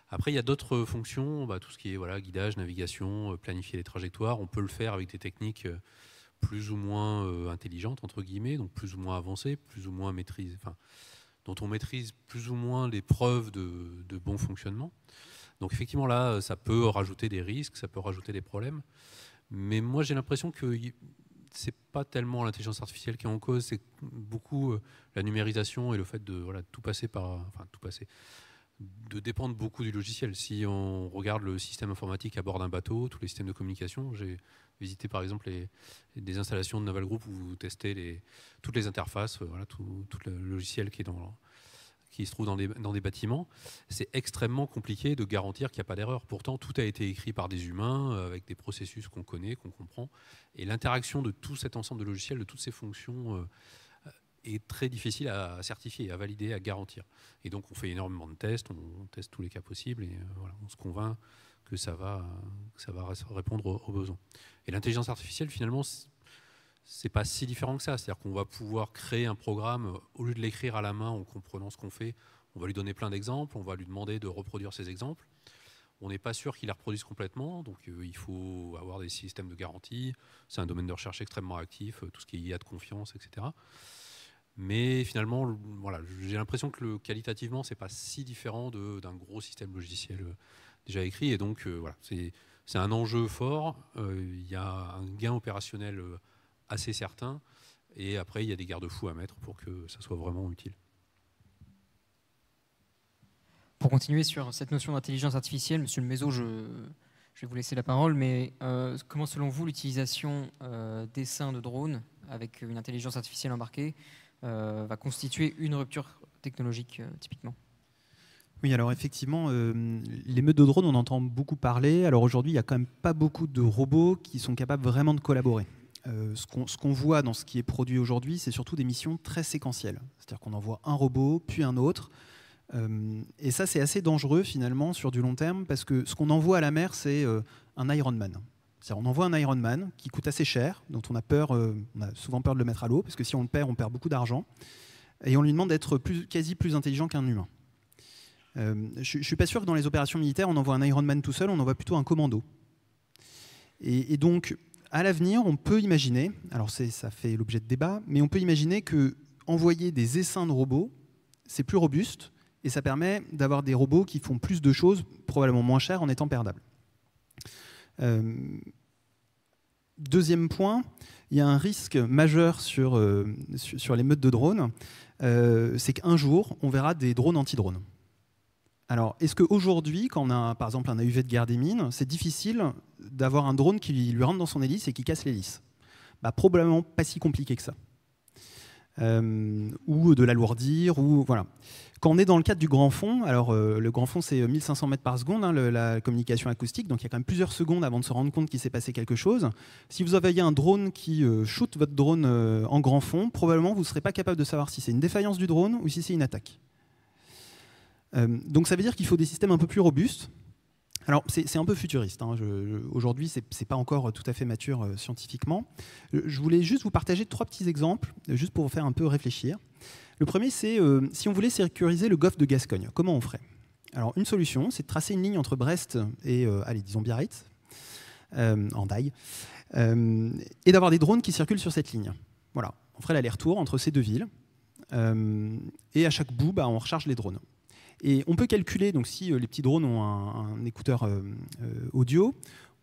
Après, il y a d'autres fonctions, tout ce qui est guidage, navigation, planifier les trajectoires. On peut le faire avec des techniques plus ou moins intelligentes, entre guillemets, donc plus ou moins avancées, plus ou moins dont on maîtrise plus ou moins les preuves de bon fonctionnement. Donc effectivement, là, ça peut rajouter des risques, ça peut rajouter des problèmes. Mais moi, j'ai l'impression que c'est pas tellement l'intelligence artificielle qui est en cause, c'est beaucoup la numérisation et le fait de tout passer de dépendre beaucoup du logiciel. Si on regarde le système informatique à bord d'un bateau, tous les systèmes de communication, j'ai visité par exemple des installations de Naval Group où vous testez toutes les interfaces, tout le logiciel qui se trouve dans des bâtiments. C'est extrêmement compliqué de garantir qu'il n'y a pas d'erreur. Pourtant, tout a été écrit par des humains, avec des processus qu'on connaît, qu'on comprend. Et l'interaction de tout cet ensemble de logiciels, de toutes ces fonctions, est très difficile à certifier, à valider, à garantir. Et donc on fait énormément de tests, on teste tous les cas possibles et voilà, on se convainc que ça va répondre aux besoins. Et l'intelligence artificielle, finalement, c'est pas si différent que ça. C'est-à-dire qu'on va pouvoir créer un programme, au lieu de l'écrire à la main en comprenant ce qu'on fait, on va lui donner plein d'exemples, on va lui demander de reproduire ces exemples. On n'est pas sûr qu'il les reproduise complètement, donc il faut avoir des systèmes de garantie. C'est un domaine de recherche extrêmement actif, tout ce qui est IA de confiance, etc. Mais finalement, voilà, j'ai l'impression que qualitativement, c'est pas si différent d'un gros système logiciel déjà écrit. Et donc, voilà, c'est un enjeu fort. Il y a un gain opérationnel assez certain. Et après, il y a des garde-fous à mettre pour que ça soit vraiment utile. Pour continuer sur cette notion d'intelligence artificielle, Monsieur Le Mézot, je vais vous laisser la parole, mais comment, selon vous, l'utilisation d'essaims de drones avec une intelligence artificielle embarquée va constituer une rupture technologique typiquement? Oui, alors effectivement, les meutes de drones, on entend beaucoup parler. Alors aujourd'hui, il n'y a quand même pas beaucoup de robots qui sont capables vraiment de collaborer. Ce qu'on voit dans ce qui est produit aujourd'hui, c'est surtout des missions très séquentielles. C'est-à-dire qu'on envoie un robot, puis un autre. Et ça, c'est assez dangereux finalement sur du long terme, parce que ce qu'on envoie à la mer, c'est un Ironman. On envoie un Ironman qui coûte assez cher, dont on a souvent peur de le mettre à l'eau, parce que si on le perd, on perd beaucoup d'argent. Et on lui demande d'être quasi plus intelligent qu'un humain. Je ne suis pas sûr que dans les opérations militaires, on envoie un Ironman tout seul, on envoie plutôt un commando. Et donc, à l'avenir, on peut imaginer, alors ça fait l'objet de débat, mais on peut imaginer que envoyer des essaims de robots, c'est plus robuste, et ça permet d'avoir des robots qui font plus de choses, probablement moins chères, en étant perdables. Deuxième point, il y a un risque majeur sur les meutes de drones, c'est qu'un jour, on verra des drones anti-drones. Alors, est-ce qu'aujourd'hui, quand on a par exemple un AUV de guerre des mines, c'est difficile d'avoir un drone qui lui rentre dans son hélice et qui casse l'hélice? Probablement pas si compliqué que ça. Ou de l'alourdir, ou voilà. Quand on est dans le cadre du grand fond, alors le grand fond c'est 1500 mètres par seconde, hein, la communication acoustique, donc il y a quand même plusieurs secondes avant de se rendre compte qu'il s'est passé quelque chose. Si vous envoyez un drone qui shoot votre drone en grand fond, probablement vous ne serez pas capable de savoir si c'est une défaillance du drone ou si c'est une attaque. Donc ça veut dire qu'il faut des systèmes un peu plus robustes. Alors c'est un peu futuriste, hein. Aujourd'hui c'est pas encore tout à fait mature scientifiquement. Je voulais juste vous partager 3 petits exemples, juste pour vous faire un peu réfléchir. Le premier, c'est si on voulait sécuriser le golfe de Gascogne, comment on ferait? Alors une solution, c'est de tracer une ligne entre Brest et, disons Biarritz, en Daille, et d'avoir des drones qui circulent sur cette ligne. Voilà, on ferait l'aller-retour entre ces deux villes, et à chaque bout, on recharge les drones. Et on peut calculer, donc si les petits drones ont un écouteur audio,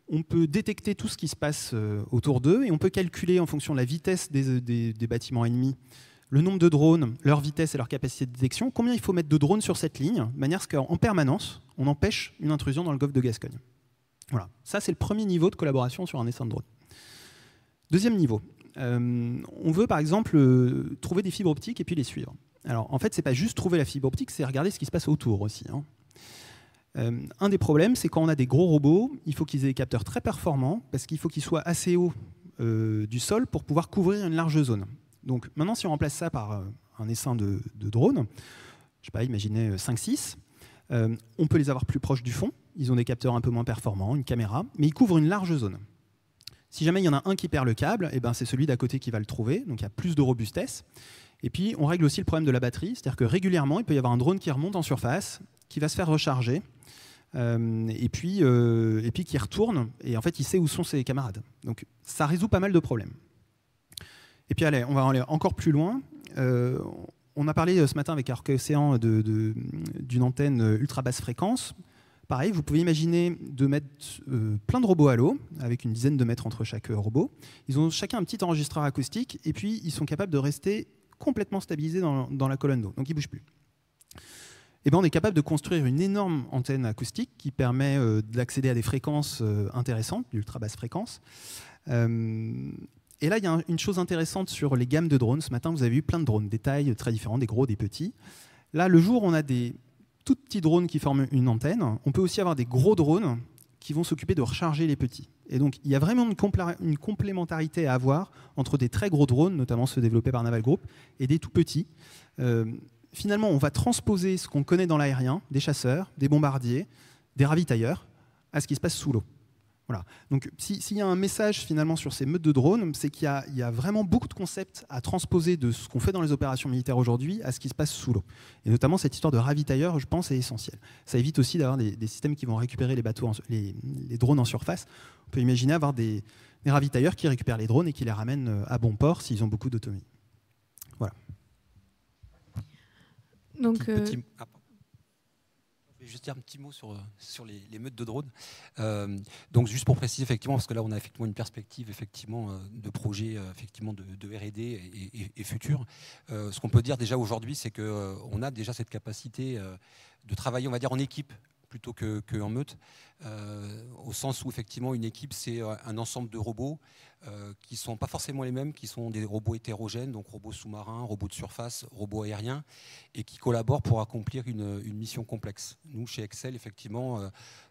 on peut détecter tout ce qui se passe autour d'eux, et on peut calculer en fonction de la vitesse des bâtiments ennemis, le nombre de drones, leur vitesse et leur capacité de détection, combien il faut mettre de drones sur cette ligne, de manière à ce qu'en permanence, on empêche une intrusion dans le golfe de Gascogne. Voilà, ça c'est le premier niveau de collaboration sur un essaim de drone. Deuxième niveau, on veut par exemple trouver des fibres optiques et puis les suivre. Alors en fait, c'est pas juste trouver la fibre optique, c'est regarder ce qui se passe autour aussi, hein. Un des problèmes, c'est quand on a des gros robots, il faut qu'ils aient des capteurs très performants, parce qu'il faut qu'ils soient assez hauts du sol pour pouvoir couvrir une large zone. Donc maintenant, si on remplace ça par un essaim de drones, je sais pas, imaginez 5-6, on peut les avoir plus proches du fond, ils ont des capteurs un peu moins performants, une caméra, mais ils couvrent une large zone. Si jamais il y en a un qui perd le câble, c'est celui d'à côté qui va le trouver, donc il y a plus de robustesse. Et puis on règle aussi le problème de la batterie, c'est-à-dire que régulièrement, il peut y avoir un drone qui remonte en surface, qui va se faire recharger, et puis qui retourne, et en fait il sait où sont ses camarades. Donc ça résout pas mal de problèmes. Et puis allez, on va aller encore plus loin. On a parlé ce matin avec Arc Océan d'une antenne ultra basse fréquence. Pareil, vous pouvez imaginer de mettre plein de robots à l'eau, avec une dizaine de mètres entre chaque robot. Ils ont chacun un petit enregistreur acoustique, et puis ils sont capables de rester complètement stabilisés dans la colonne d'eau, donc ils ne bougent plus. Et on est capable de construire une énorme antenne acoustique qui permet d'accéder à des fréquences intéressantes, d'ultra basse fréquence. Et là, il y a une chose intéressante sur les gammes de drones. Ce matin, vous avez eu plein de drones, des tailles très différentes, des gros, des petits. Là, le jour où on a des tout petits drones qui forment une antenne, on peut aussi avoir des gros drones qui vont s'occuper de recharger les petits. Et donc, il y a vraiment une complémentarité à avoir entre des très gros drones, notamment ceux développés par Naval Group, et des tout petits. Finalement, on va transposer ce qu'on connaît dans l'aérien, des chasseurs, des bombardiers, des ravitailleurs, à ce qui se passe sous l'eau. Voilà. Donc, s'il y a un message finalement sur ces meutes de drones, c'est qu'il y a vraiment beaucoup de concepts à transposer de ce qu'on fait dans les opérations militaires aujourd'hui à ce qui se passe sous l'eau. Et notamment cette histoire de ravitailleurs, je pense, est essentielle. Ça évite aussi d'avoir des systèmes qui vont récupérer les bateaux, les drones en surface. On peut imaginer avoir des ravitailleurs qui récupèrent les drones et qui les ramènent à bon port s'ils ont beaucoup d'autonomie. Voilà. Donc, Je vais juste dire un petit mot sur les meutes de drones. Donc juste pour préciser, effectivement, parce que là on a effectivement une perspective de projet de R&D et futur. Ce qu'on peut dire déjà aujourd'hui, c'est qu'on a déjà cette capacité de travailler, on va dire, en équipe plutôt qu'en meute, au sens où effectivement une équipe c'est un ensemble de robots qui ne sont pas forcément les mêmes, qui sont des robots hétérogènes, donc robots sous-marins, robots de surface, robots aériens, et qui collaborent pour accomplir une mission complexe. Nous, chez Excel, effectivement,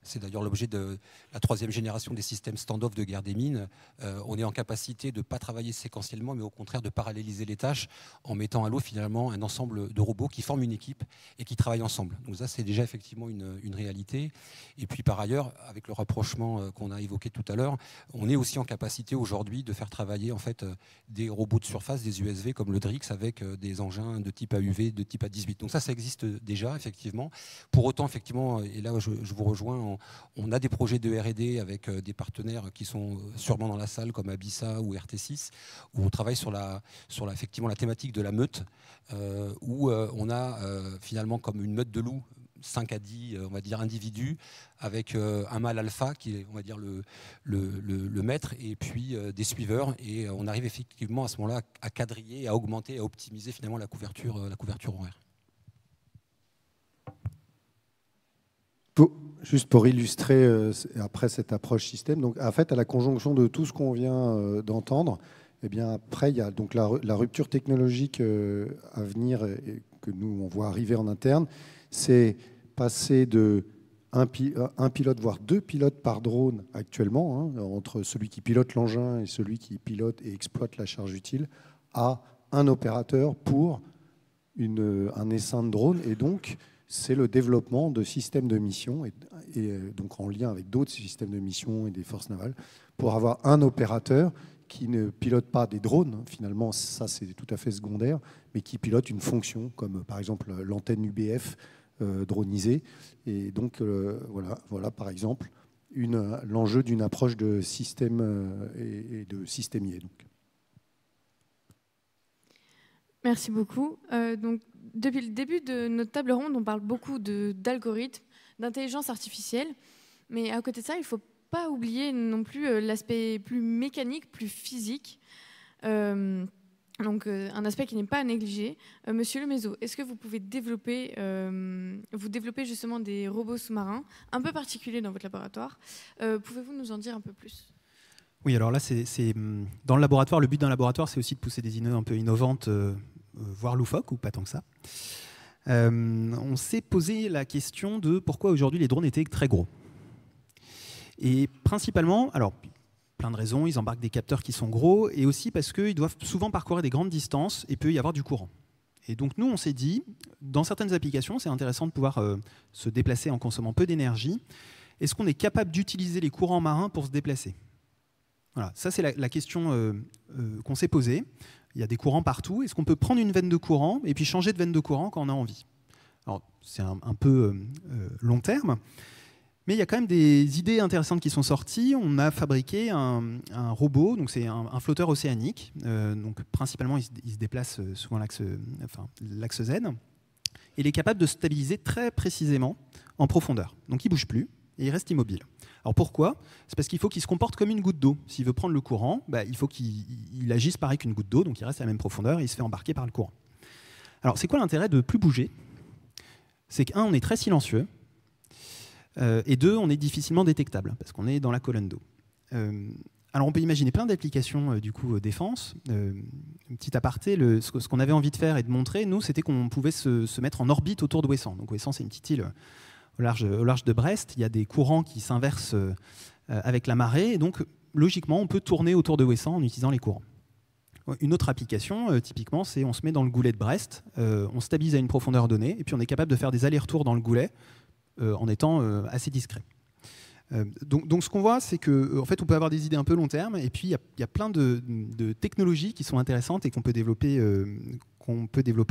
c'est d'ailleurs l'objet de la 3e génération des systèmes stand-off de guerre des mines. On est en capacité de ne pas travailler séquentiellement, mais au contraire de paralléliser les tâches en mettant à l'eau finalement un ensemble de robots qui forment une équipe et qui travaillent ensemble. Donc ça, c'est déjà effectivement une réalité. Et puis par ailleurs, avec le rapprochement qu'on a évoqué tout à l'heure, on est aussi en capacité aujourd'hui de faire travailler en fait des robots de surface, des USV comme le DRIX avec des engins de type AUV, de type A18. Donc ça existe déjà effectivement. Pour autant effectivement, et là je vous rejoins, on a des projets de R&D avec des partenaires qui sont sûrement dans la salle comme Abissa ou RT6 où on travaille sur effectivement la thématique de la meute où on a finalement comme une meute de loups 5 à 10 on va dire, individus avec un mâle alpha qui est on va dire, le maître et puis des suiveurs et on arrive effectivement à ce moment-là à quadriller, à augmenter, à optimiser finalement la couverture horaire. Juste pour illustrer après cette approche système, donc en fait à la conjonction de tout ce qu'on vient d'entendre, eh bien après il y a donc la rupture technologique à venir et que nous on voit arriver en interne. C'est passer de un pilote, voire 2 pilotes par drone actuellement, entre celui qui pilote l'engin et celui qui pilote et exploite la charge utile, à un opérateur pour un essaim de drone. Et donc, c'est le développement de systèmes de mission, et donc en lien avec d'autres systèmes de mission et des forces navales, pour avoir un opérateur qui ne pilote pas des drones, finalement ça c'est tout à fait secondaire, mais qui pilote une fonction, comme par exemple l'antenne UBF dronisée. Et donc voilà par exemple l'enjeu d'une approche de système et de systémier. Donc. Merci beaucoup. Donc, depuis le début de notre table ronde, on parle beaucoup d'algorithmes, d'intelligence artificielle, mais à côté de ça, il ne faut pas oublier non plus l'aspect plus mécanique, plus physique, donc un aspect qui n'est pas à négliger. Monsieur Lemézo, est-ce que vous pouvez développer justement des robots sous-marins un peu particuliers dans votre laboratoire? Pouvez-vous nous en dire un peu plus? Oui, alors là, dans le laboratoire, le but d'un laboratoire, c'est aussi de pousser des idées un peu innovantes, voire loufoques, ou pas tant que ça. On s'est posé la question de pourquoi aujourd'hui les drones étaient très gros. Et principalement, alors plein de raisons, ils embarquent des capteurs qui sont gros, et aussi parce qu'ils doivent souvent parcourir des grandes distances et peut y avoir du courant. Et donc nous, on s'est dit, dans certaines applications, c'est intéressant de pouvoir se déplacer en consommant peu d'énergie. Est-ce qu'on est capable d'utiliser les courants marins pour se déplacer? Voilà, ça c'est la question qu'on s'est posée. Il y a des courants partout. Est-ce qu'on peut prendre une veine de courant et puis changer de veine de courant quand on a envie? Alors c'est un peu long terme, mais il y a quand même des idées intéressantes qui sont sorties. On a fabriqué un robot, donc c'est un flotteur océanique. Donc principalement, il se déplace souvent l'axe Z. Et il est capable de se stabiliser très précisément en profondeur. Donc il ne bouge plus et il reste immobile. Alors pourquoi? C'est parce qu'il faut qu'il se comporte comme une goutte d'eau. S'il veut prendre le courant, il faut qu'il agisse pareil qu'une goutte d'eau, donc il reste à la même profondeur et il se fait embarquer par le courant. Alors c'est quoi l'intérêt de ne plus bouger? C'est qu'un, on est très silencieux, et deux, on est difficilement détectable, parce qu'on est dans la colonne d'eau. Alors on peut imaginer plein d'applications défense. Un petit aparté, ce qu'on avait envie de faire et de montrer, nous, c'était qu'on pouvait se mettre en orbite autour d'Ouessant. Donc Ouessant, c'est une petite île large de Brest, il y a des courants qui s'inversent avec la marée, et donc logiquement, on peut tourner autour de Ouessant en utilisant les courants. Une autre application, typiquement, c'est on se met dans le goulet de Brest, on stabilise à une profondeur donnée, et puis on est capable de faire des allers-retours dans le goulet en étant assez discret. Donc ce qu'on voit, c'est qu'en fait, on peut avoir des idées un peu long terme, et puis il y a plein de technologies qui sont intéressantes et qu'on peut développer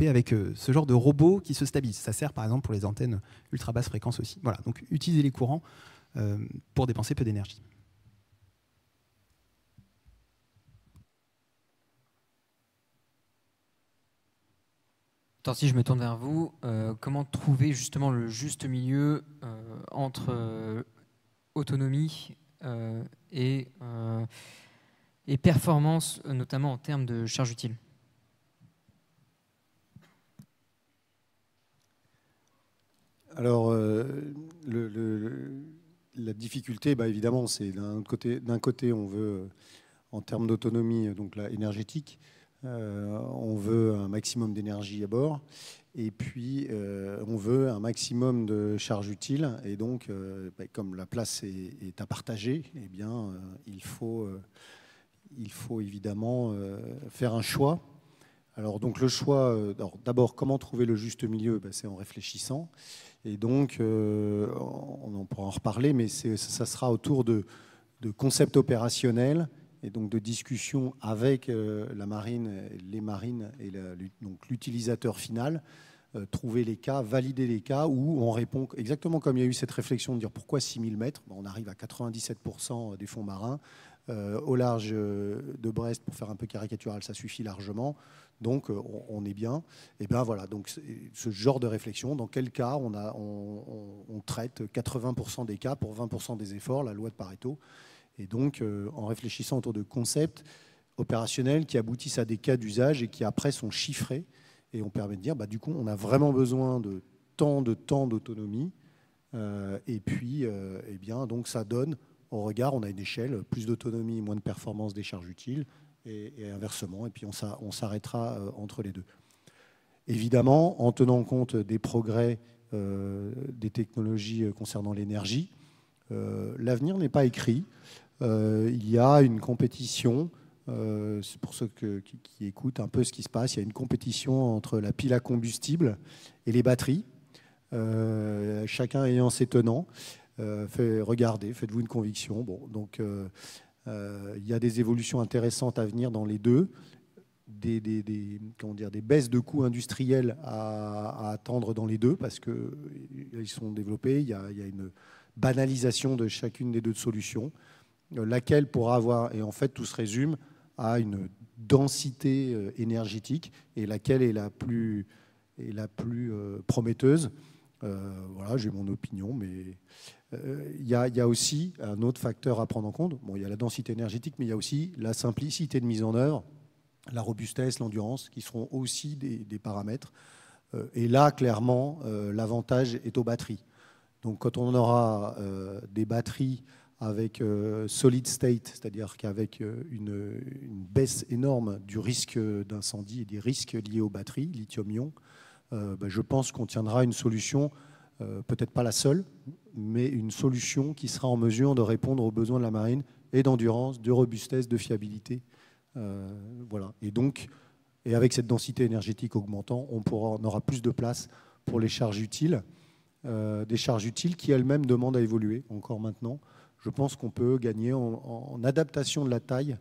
avec ce genre de robots qui se stabilisent. Ça sert par exemple pour les antennes ultra basse fréquence aussi. Voilà, donc utiliser les courants pour dépenser peu d'énergie. Si je me tourne vers vous, comment trouver justement le juste milieu entre autonomie et performance, notamment en termes de charge utile? Alors, la difficulté, évidemment, c'est d'un côté, on veut, en termes d'autonomie, donc là, énergétique, on veut un maximum d'énergie à bord, et puis on veut un maximum de charge utile, et donc comme la place est à partager, eh bien il faut évidemment faire un choix. Alors donc le choix, d'abord comment trouver le juste milieu, c'est en réfléchissant, et donc on pourra en reparler, mais ça sera autour de concepts opérationnels et donc de discussion avec la marine, les marines et donc l'utilisateur final, trouver les cas, valider les cas où on répond exactement comme il y a eu cette réflexion de dire pourquoi 6000 mètres, on arrive à 97% des fonds marins, au large de Brest, pour faire un peu caricatural, ça suffit largement, donc on est bien. Et bien voilà, donc ce genre de réflexion, dans quel cas on traite 80% des cas pour 20% des efforts, la loi de Pareto. Et donc, en réfléchissant autour de concepts opérationnels qui aboutissent à des cas d'usage et qui après sont chiffrés, et on permet de dire, du coup, on a vraiment besoin de tant d'autonomie, et puis, eh bien, donc ça donne, au regard, on a une échelle, plus d'autonomie, moins de performance des charges utiles, et inversement, et puis on s'arrêtera entre les deux. Évidemment, en tenant compte des progrès des technologies concernant l'énergie, l'avenir n'est pas écrit. Il y a une compétition, c'est pour ceux qui écoutent un peu ce qui se passe, il y a une compétition entre la pile à combustible et les batteries, chacun ayant ses tenants. Regardez, faites-vous une conviction. Bon, donc, il y a des évolutions intéressantes à venir dans les deux, des baisses de coûts industriels à attendre dans les deux, parce qu'ils sont développés, il y a une banalisation de chacune des deux solutions, laquelle pourra avoir, et en fait tout se résume à une densité énergétique, et laquelle est la plus prometteuse. Voilà, j'ai mon opinion, mais il y a aussi un autre facteur à prendre en compte. Bon, il y a la densité énergétique, mais il y a aussi la simplicité de mise en œuvre, la robustesse, l'endurance, qui seront aussi des paramètres. Et là, clairement, l'avantage est aux batteries. Donc quand on aura des batteries avec solid state, c'est-à-dire qu'avec une baisse énorme du risque d'incendie et des risques liés aux batteries, lithium-ion, je pense qu'on tiendra une solution, peut-être pas la seule, mais une solution qui sera en mesure de répondre aux besoins de la marine et d'endurance, de robustesse, de fiabilité. Voilà. Et avec cette densité énergétique augmentant, on aura plus de place pour les charges utiles, des charges utiles qui elles-mêmes demandent à évoluer encore maintenant. Je pense qu'on peut gagner en adaptation de la taille.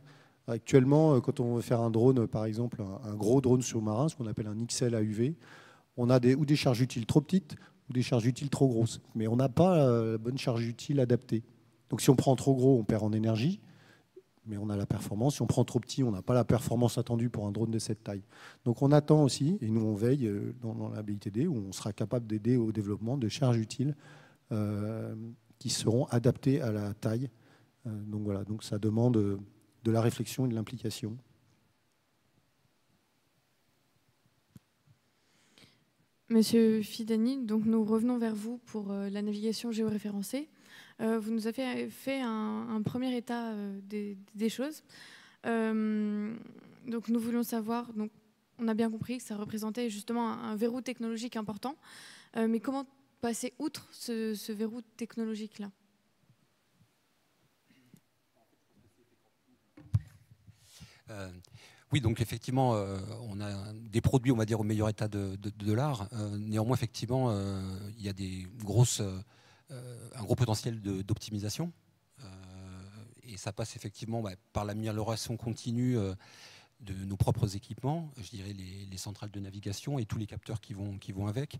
Actuellement, quand on veut faire un drone, par exemple, un gros drone sous-marin, ce qu'on appelle un XL AUV, on a ou des charges utiles trop petites ou des charges utiles trop grosses. Mais on n'a pas la bonne charge utile adaptée. Donc si on prend trop gros, on perd en énergie, mais on a la performance. Si on prend trop petit, on n'a pas la performance attendue pour un drone de cette taille. Donc on attend aussi, et nous on veille dans la BITD, où on sera capable d'aider au développement de charges utiles qui seront adaptées à la taille. Donc voilà, donc ça demande de la réflexion et de l'implication. Monsieur Fidani, donc nous revenons vers vous pour la navigation géoréférencée. Vous nous avez fait un premier état des choses. Donc nous voulions savoir, donc on a bien compris que ça représentait justement un verrou technologique important, mais comment passer outre ce verrou technologique-là? Oui, donc effectivement, on a des produits, on va dire, au meilleur état de l'art. Néanmoins, effectivement, il y a un gros potentiel d'optimisation. Et ça passe effectivement par l'amélioration continue de nos propres équipements, je dirais les centrales de navigation et tous les capteurs qui vont avec.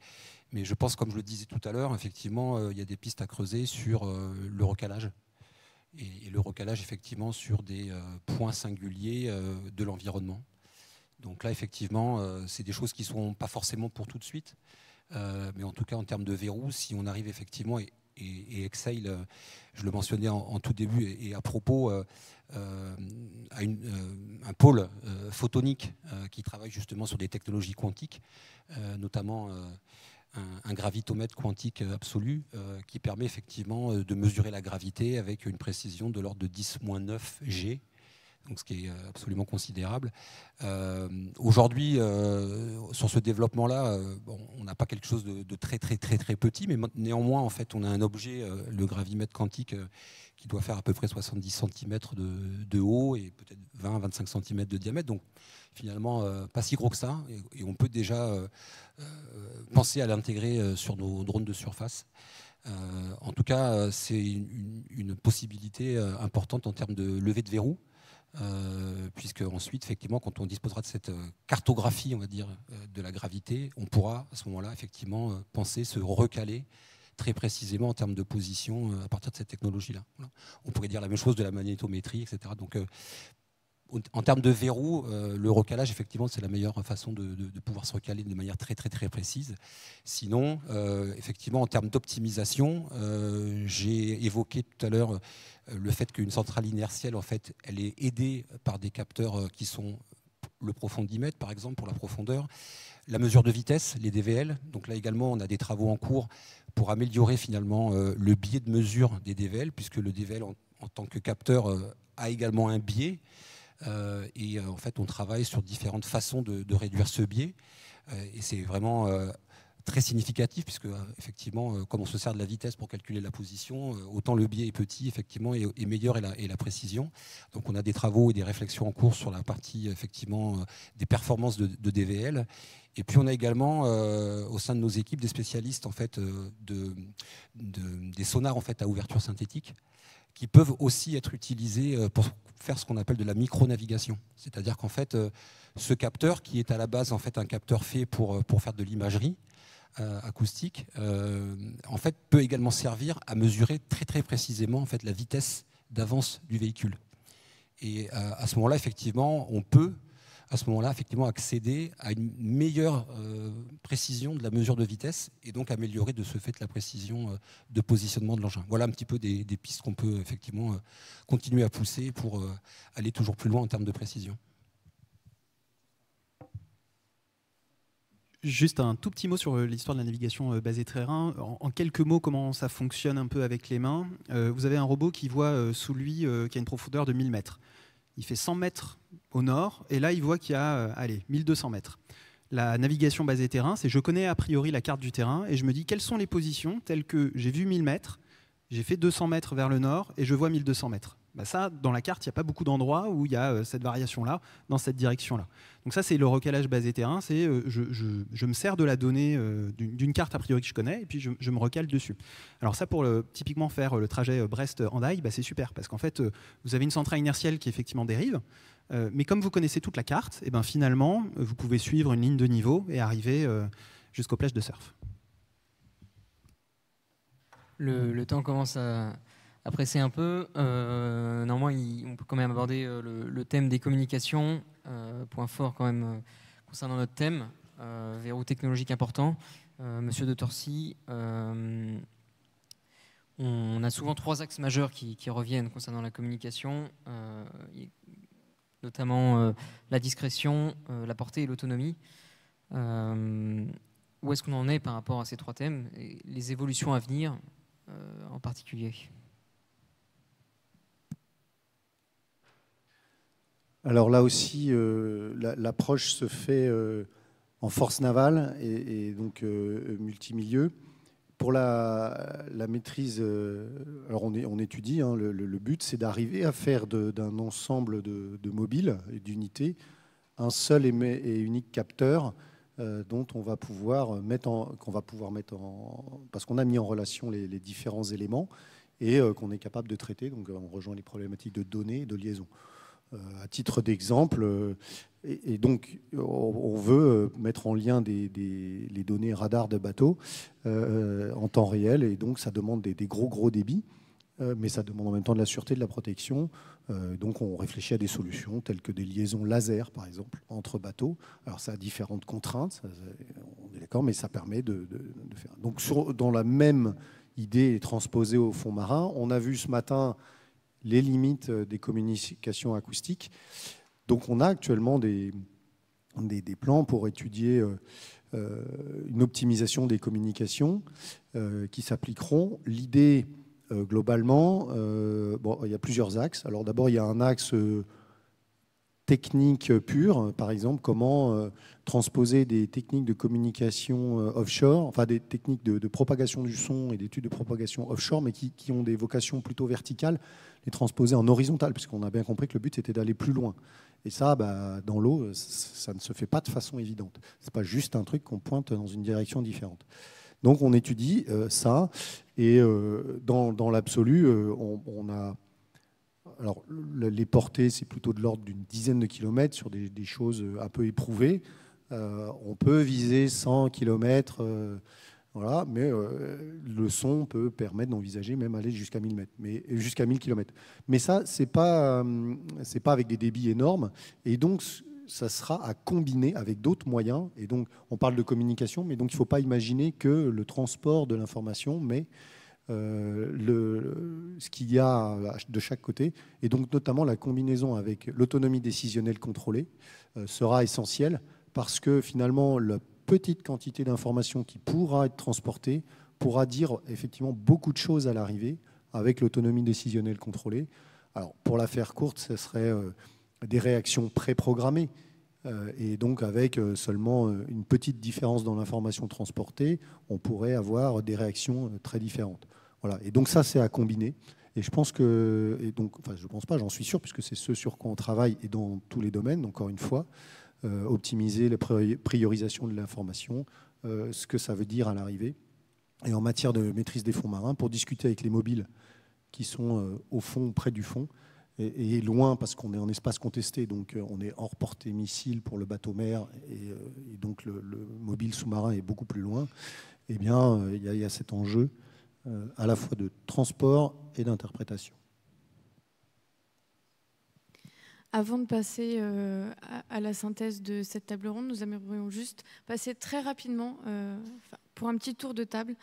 Mais je pense, comme je le disais tout à l'heure, effectivement, il y a des pistes à creuser sur le recalage. Et le recalage effectivement sur des points singuliers de l'environnement. Donc là, effectivement, c'est des choses qui ne sont pas forcément pour tout de suite. Mais en tout cas, en termes de verrou, si on arrive effectivement, et Exail, je le mentionnais en tout début, et à propos, à un pôle photonique qui travaille justement sur des technologies quantiques, notamment un gravitomètre quantique absolu qui permet effectivement de mesurer la gravité avec une précision de l'ordre de 10-9 G, donc ce qui est absolument considérable. Aujourd'hui, sur ce développement-là, on n'a pas quelque chose de très petit, mais néanmoins, en fait, on a un objet, le gravimètre quantique, qui doit faire à peu près 70 cm de haut et peut-être 20-25 cm de diamètre. Donc finalement, pas si gros que ça. Et on peut déjà penser à l'intégrer sur nos drones de surface. En tout cas, c'est une possibilité importante en termes de levée de verrou. Puisque ensuite, effectivement, quand on disposera de cette cartographie, on va dire, de la gravité, on pourra à ce moment-là, effectivement, penser se recaler très précisément en termes de position à partir de cette technologie-là. Voilà. On pourrait dire la même chose de la magnétométrie, etc. Donc, en termes de verrou, le recalage, effectivement, c'est la meilleure façon de pouvoir se recaler de manière très précise. Sinon, effectivement, en termes d'optimisation, j'ai évoqué tout à l'heure le fait qu'une centrale inertielle, en fait, elle est aidée par des capteurs qui sont le profond de 10 mètres, par exemple, pour la profondeur. La mesure de vitesse, les DVL. Donc là également, on a des travaux en cours pour améliorer finalement le biais de mesure des DVL, puisque le DVL, en tant que capteur, a également un biais. Et en fait, on travaille sur différentes façons de réduire ce biais. Et c'est vraiment très significatif, puisque effectivement, comme on se sert de la vitesse pour calculer la position, autant le biais est petit, effectivement, et meilleur est la précision. Donc on a des travaux et des réflexions en cours sur la partie effectivement des performances de DVL. Et puis on a également au sein de nos équipes des spécialistes en fait des sonars en fait à ouverture synthétique, qui peuvent aussi être utilisés pour faire ce qu'on appelle de la micronavigation. C'est-à-dire qu'en fait, ce capteur, qui est à la base en fait un capteur fait pour faire de l'imagerie acoustique, en fait, peut également servir à mesurer très précisément en fait, la vitesse d'avance du véhicule. Et à ce moment-là, effectivement, on peut accéder à une meilleure précision de la mesure de vitesse et donc améliorer de ce fait la précision de positionnement de l'engin. Voilà un petit peu des pistes qu'on peut effectivement continuer à pousser pour aller toujours plus loin en termes de précision. Juste un tout petit mot sur l'histoire de la navigation basée terrain. En quelques mots, comment ça fonctionne un peu avec les mains. Vous avez un robot qui voit sous lui qui a une profondeur de 1000 mètres. Il fait 100 mètres au nord, et là, il voit qu'il y a 1200 mètres. La navigation basée terrain, c'est je connais a priori la carte du terrain, et je me dis quelles sont les positions telles que j'ai vu 1000 mètres, j'ai fait 200 mètres vers le nord, et je vois 1200 mètres. Bah ça, dans la carte, il n'y a pas beaucoup d'endroits où il y a cette variation-là, dans cette direction-là. Donc ça, c'est le recalage basé terrain, c'est je me sers de la donnée d'une carte a priori que je connais, et puis je me recale dessus. Alors ça, pour typiquement faire le trajet Brest-Hendaye, bah c'est super, parce qu'en fait, vous avez une centrale inertielle qui effectivement dérive, mais comme vous connaissez toute la carte, et ben finalement, vous pouvez suivre une ligne de niveau et arriver jusqu'aux plages de surf. Le temps commence à presser un peu. Néanmoins, on peut quand même aborder le thème des communications, point fort quand même concernant notre thème, verrou technologique important. Monsieur de Torcy, on a souvent 3 axes majeurs qui reviennent concernant la communication, notamment la discrétion, la portée et l'autonomie. Où est-ce qu'on en est par rapport à ces 3 thèmes et les évolutions à venir en particulier? Alors là aussi, l'approche se fait en force navale et donc multimilieu. Pour la maîtrise, alors on étudie, hein, le but c'est d'arriver à faire d'un ensemble de mobiles et d'unités un seul et unique capteur dont on va pouvoir mettre en parce qu'on a mis en relation les différents éléments et qu'on est capable de traiter. Donc on rejoint les problématiques de données et de liaison. À titre d'exemple, et donc on veut mettre en lien les données radar de bateaux en temps réel, et donc ça demande des gros débits, mais ça demande en même temps de la sûreté, de la protection. Donc on réfléchit à des solutions telles que des liaisons laser, par exemple, entre bateaux. Alors ça a différentes contraintes, on est d'accord, mais ça permet de faire. Donc dans la même idée transposée au fond marin, on a vu ce matin les limites des communications acoustiques. Donc on a actuellement des plans pour étudier une optimisation des communications qui s'appliqueront. L'idée, globalement, il y a plusieurs axes. Alors d'abord, il y a un axe technique pure, par exemple, comment transposer des techniques de communication offshore, enfin des techniques de propagation du son et d'études de propagation offshore, mais qui ont des vocations plutôt verticales, les transposer en horizontal, puisqu'on a bien compris que le but c'était d'aller plus loin. Et ça, dans l'eau, ça ne se fait pas de façon évidente. C'est pas juste un truc qu'on pointe dans une direction différente. Donc on étudie ça, et dans l'absolu, on a... Alors, les portées, c'est plutôt de l'ordre d'une dizaine de kilomètres sur des choses un peu éprouvées. On peut viser 100 kilomètres, voilà, mais le son peut permettre d'envisager même aller jusqu'à 1000 mètres, jusqu'à 1000 kilomètres. Mais ça, c'est pas avec des débits énormes, et donc ça sera à combiner avec d'autres moyens. Et donc, on parle de communication, mais donc il ne faut pas imaginer que le transport de l'information, mais ce qu'il y a de chaque côté, et donc notamment la combinaison avec l'autonomie décisionnelle contrôlée sera essentielle, parce que finalement la petite quantité d'informations qui pourra être transportée pourra dire effectivement beaucoup de choses à l'arrivée avec l'autonomie décisionnelle contrôlée. Alors pour la faire courte, ce serait des réactions préprogrammées, et donc avec seulement une petite différence dans l'information transportée, on pourrait avoir des réactions très différentes. Voilà. Et donc ça, c'est à combiner. Et je pense que, je pense pas, j'en suis sûr, puisque c'est ce sur quoi on travaille et dans tous les domaines, encore une fois, optimiser la priorisation de l'information, ce que ça veut dire à l'arrivée. Et en matière de maîtrise des fonds marins, pour discuter avec les mobiles qui sont au fond, près du fond, et loin, parce qu'on est en espace contesté, donc on est hors portée missile pour le bateau-mer, et donc le mobile sous-marin est beaucoup plus loin. Eh bien, il y a cet enjeu à la fois de transport et d'interprétation. Avant de passer à la synthèse de cette table ronde, nous aimerions juste passer très rapidement pour un petit tour de table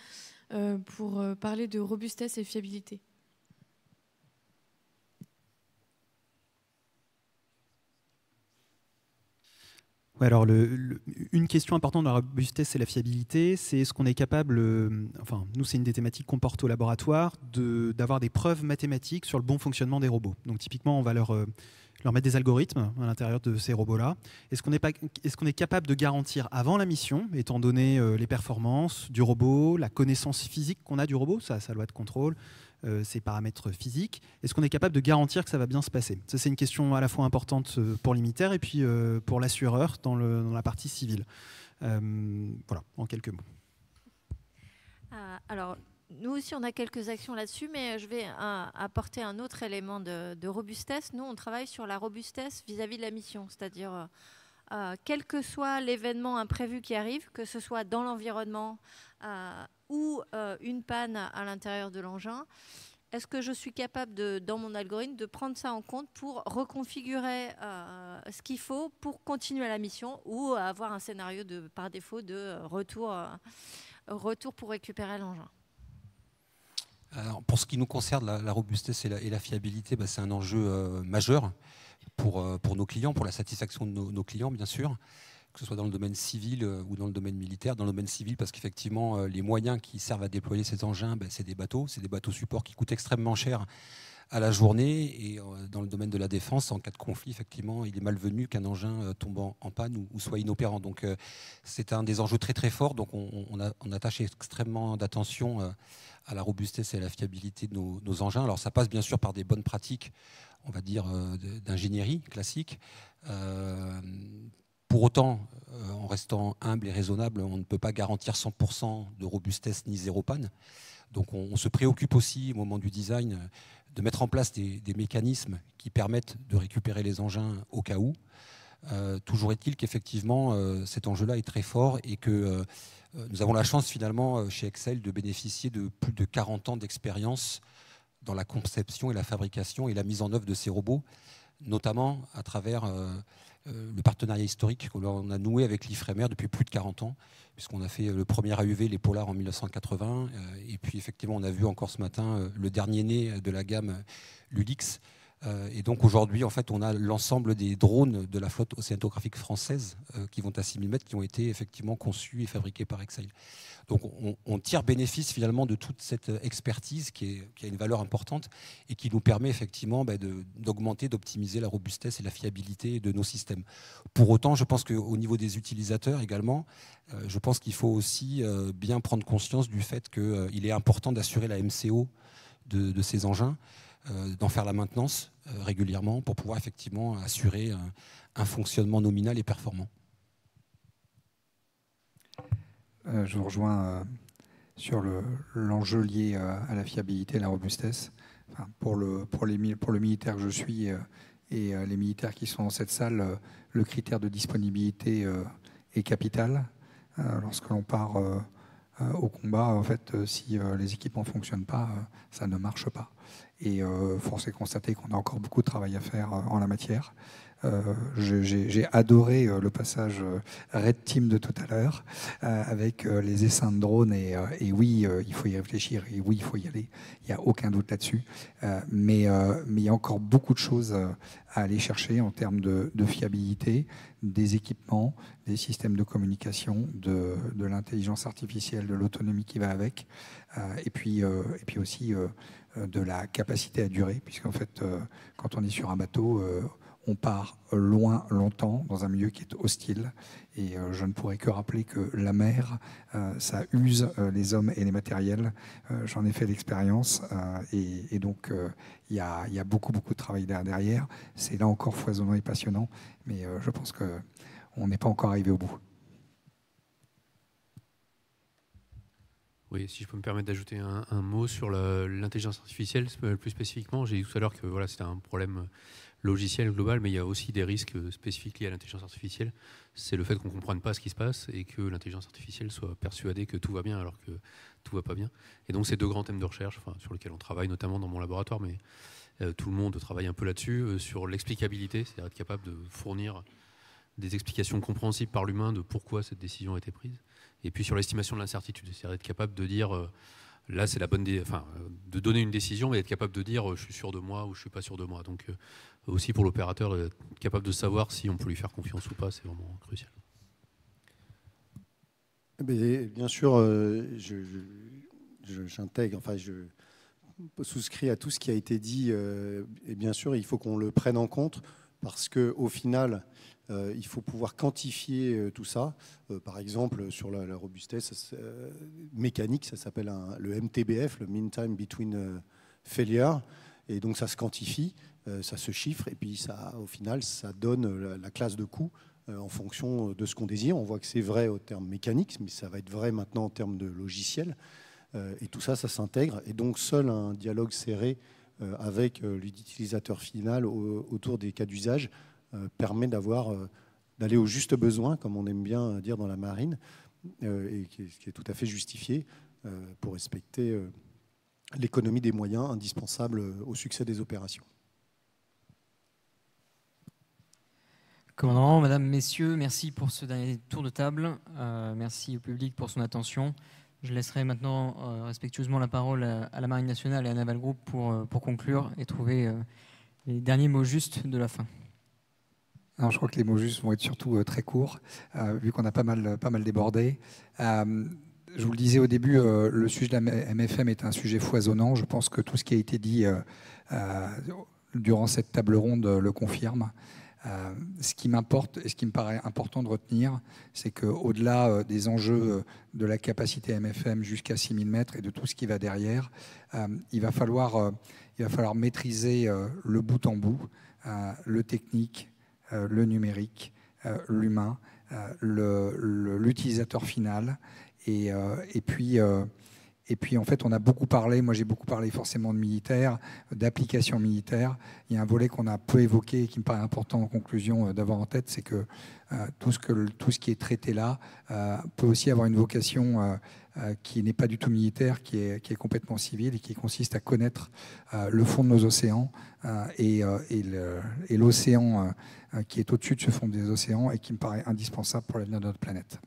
pour parler de robustesse et fiabilité. Ouais, alors une question importante dans la robustesse et la fiabilité, c'est est-ce qu'on est capable, nous c'est une des thématiques qu'on porte au laboratoire, d'avoir des preuves mathématiques sur le bon fonctionnement des robots. Donc typiquement, on va leur mettre des algorithmes à l'intérieur de ces robots-là. Est-ce qu'on est capable de garantir avant la mission, étant donné les performances du robot, la connaissance physique qu'on a du robot, sa loi de contrôle, ses paramètres physiques, est-ce qu'on est capable de garantir que ça va bien se passer? Ça, c'est une question à la fois importante pour l'unitaire et puis pour l'assureur dans la partie civile. Voilà, en quelques mots. Alors, nous aussi, on a quelques actions là-dessus, mais je vais apporter un autre élément de robustesse. Nous, on travaille sur la robustesse vis-à-vis de la mission, c'est-à-dire quel que soit l'événement imprévu qui arrive, que ce soit dans l'environnement ou une panne à l'intérieur de l'engin, est-ce que je suis capable, dans mon algorithme, de prendre ça en compte pour reconfigurer ce qu'il faut pour continuer la mission ou avoir un scénario par défaut de retour pour récupérer l'engin? Alors, pour ce qui nous concerne, la robustesse et la fiabilité, c'est un enjeu majeur pour nos clients, pour la satisfaction de nos clients, bien sûr, que ce soit dans le domaine civil ou dans le domaine militaire. Dans le domaine civil, parce qu'effectivement, les moyens qui servent à déployer ces engins, c'est des bateaux supports qui coûtent extrêmement cher à la journée. Et dans le domaine de la défense, en cas de conflit, effectivement, il est malvenu qu'un engin tombe en panne ou soit inopérant. Donc c'est un des enjeux très très forts. Donc on attache extrêmement d'attention à la robustesse et à la fiabilité de nos engins. Alors ça passe bien sûr par des bonnes pratiques, on va dire, d'ingénierie classique. Pour autant, en restant humble et raisonnable, on ne peut pas garantir 100% de robustesse ni zéro panne. Donc on se préoccupe aussi au moment du design de mettre en place des mécanismes qui permettent de récupérer les engins au cas où. Toujours est-il qu'effectivement cet enjeu-là est très fort et que nous avons la chance finalement chez Exail de bénéficier de plus de 40 ans d'expérience dans la conception et la fabrication et la mise en œuvre de ces robots, notamment à travers le partenariat historique qu'on a noué avec l'Ifremer depuis plus de 40 ans, puisqu'on a fait le premier AUV, les Polars, en 1980, et puis effectivement on a vu encore ce matin le dernier né de la gamme Ludix. Et donc aujourd'hui, en fait, on a l'ensemble des drones de la flotte océanographique française qui vont à 6000 mètres, qui ont été effectivement conçus et fabriqués par Exail. Donc on tire bénéfice finalement de toute cette expertise qui a une valeur importante et qui nous permet effectivement d'augmenter, d'optimiser la robustesse et la fiabilité de nos systèmes. Pour autant, je pense qu'au niveau des utilisateurs également, je pense qu'il faut aussi bien prendre conscience du fait qu'il est important d'assurer la MCO de ces engins, d'en faire la maintenance régulièrement pour pouvoir effectivement assurer un fonctionnement nominal et performant. Je vous rejoins sur l'enjeu lié à la fiabilité et la robustesse. Enfin, pour le militaire que je suis et les militaires qui sont dans cette salle, le critère de disponibilité est capital. Lorsque l'on part au combat, en fait, si les équipements ne fonctionnent pas, ça ne marche pas. Et force est de constater qu'on a encore beaucoup de travail à faire en la matière. J'ai adoré le passage Red Team de tout à l'heure avec les essaims de drones et oui, il faut y réfléchir et oui, il faut y aller. Il n'y a aucun doute là-dessus. Mais il y a encore beaucoup de choses à aller chercher en termes de fiabilité, des équipements, des systèmes de communication, de l'intelligence artificielle, de l'autonomie qui va avec, et puis aussi de la capacité à durer, puisqu'en fait, quand on est sur un bateau, on part loin, longtemps, dans un milieu qui est hostile. Et je ne pourrais que rappeler que la mer, ça use les hommes et les matériels. J'en ai fait l'expérience. Et donc, il y a beaucoup de travail derrière. C'est là encore foisonnant et passionnant. Mais je pense qu'on n'est pas encore arrivé au bout. Oui, si je peux me permettre d'ajouter un mot sur l'intelligence artificielle, plus spécifiquement. J'ai dit tout à l'heure que voilà, c'était un problème logiciel global, mais il y a aussi des risques spécifiques liés à l'intelligence artificielle. C'est le fait qu'on ne comprenne pas ce qui se passe et que l'intelligence artificielle soit persuadée que tout va bien alors que tout ne va pas bien. Et donc, c'est deux grands thèmes de recherche sur lesquels on travaille, notamment dans mon laboratoire, mais tout le monde travaille un peu là-dessus, sur l'explicabilité, c'est-à-dire être capable de fournir des explications compréhensibles par l'humain de pourquoi cette décision a été prise. Et puis sur l'estimation de l'incertitude, c'est-à-dire être capable de dire là c'est la bonne, de donner une décision, mais être capable de dire je suis sûr de moi ou je suis pas sûr de moi. Donc aussi pour l'opérateur, être capable de savoir si on peut lui faire confiance ou pas, c'est vraiment crucial. Bien sûr, j'intègre, je souscris à tout ce qui a été dit, et bien sûr il faut qu'on le prenne en compte parce qu'au final, il faut pouvoir quantifier tout ça. Par exemple, sur la robustesse mécanique, ça s'appelle le MTBF, le Mean Time Between Failure. Et donc ça se quantifie, ça se chiffre, et puis ça, au final, ça donne la classe de coût en fonction de ce qu'on désire. On voit que c'est vrai au terme mécanique, mais ça va être vrai maintenant en termes de logiciel. Et tout ça, ça s'intègre. Et donc seul un dialogue serré avec l'utilisateur final autour des cas d'usage permet d'aller au juste besoin, comme on aime bien dire dans la marine, et qui est tout à fait justifié pour respecter l'économie des moyens indispensables au succès des opérations. Commandant, Madame, Messieurs, merci pour ce dernier tour de table. Merci au public pour son attention. Je laisserai maintenant respectueusement la parole à la Marine nationale et à Naval Group pour conclure et trouver les derniers mots justes de la fin. Alors, je crois que les mots justes vont être surtout très courts, vu qu'on a pas mal débordé. je vous le disais au début, le sujet de la MFM est un sujet foisonnant. Je pense que tout ce qui a été dit durant cette table ronde le confirme. Ce qui m'importe et ce qui me paraît important de retenir, c'est qu'au-delà des enjeux de la capacité MFM jusqu'à 6000 mètres et de tout ce qui va derrière, il va falloir maîtriser le bout en bout, le technique, le numérique, l'humain, l'utilisateur final. Et puis, en fait, on a beaucoup parlé, moi j'ai beaucoup parlé forcément de militaire, d'applications militaires. Il y a un volet qu'on a peu évoqué et qui me paraît important en conclusion d'avoir en tête, c'est que tout ce qui est traité là peut aussi avoir une vocation qui n'est pas du tout militaire, qui est complètement civile et qui consiste à connaître le fond de nos océans et l'océan qui est au-dessus de ce fond des océans et qui me paraît indispensable pour l'avenir de notre planète.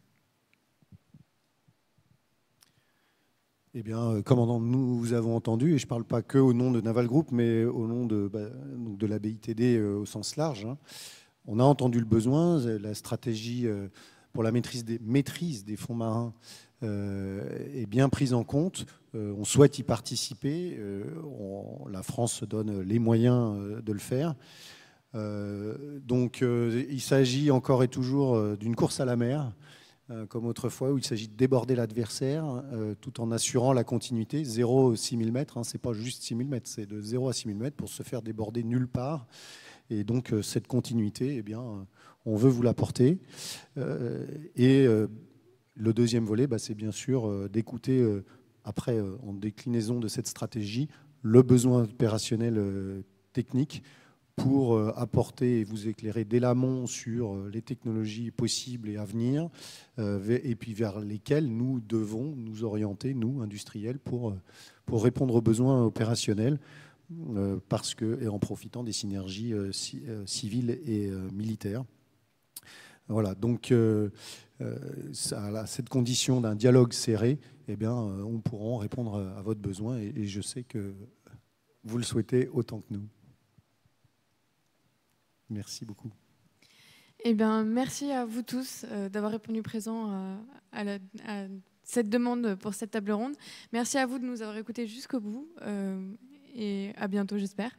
Eh bien, commandant, nous vous avons entendu, et je ne parle pas que au nom de Naval Group, mais au nom de la BITD au sens large. Hein. On a entendu le besoin, la stratégie pour la maîtrise des fonds marins est bien prise en compte. On souhaite y participer. La France se donne les moyens de le faire. Donc, il s'agit encore et toujours d'une course à la mer, comme autrefois, où il s'agit de déborder l'adversaire tout en assurant la continuité. 0 à 6000 mètres, hein, ce n'est pas juste 6000 mètres, c'est de 0 à 6000 mètres pour se faire déborder nulle part. Et donc, cette continuité, eh bien, on veut vous l'apporter. Le deuxième volet, c'est bien sûr d'écouter, après, en déclinaison de cette stratégie, le besoin opérationnel technique pour apporter et vous éclairer dès l'amont sur les technologies possibles et à venir, et puis vers lesquelles nous devons nous orienter, nous, industriels, pour répondre aux besoins opérationnels, et en profitant des synergies civiles et militaires. Voilà, donc à cette condition d'un dialogue serré, eh bien, on pourra répondre à votre besoin, et je sais que vous le souhaitez autant que nous. Merci beaucoup. Eh bien, merci à vous tous d'avoir répondu présent à cette demande pour cette table ronde. Merci à vous de nous avoir écoutés jusqu'au bout et à bientôt, j'espère.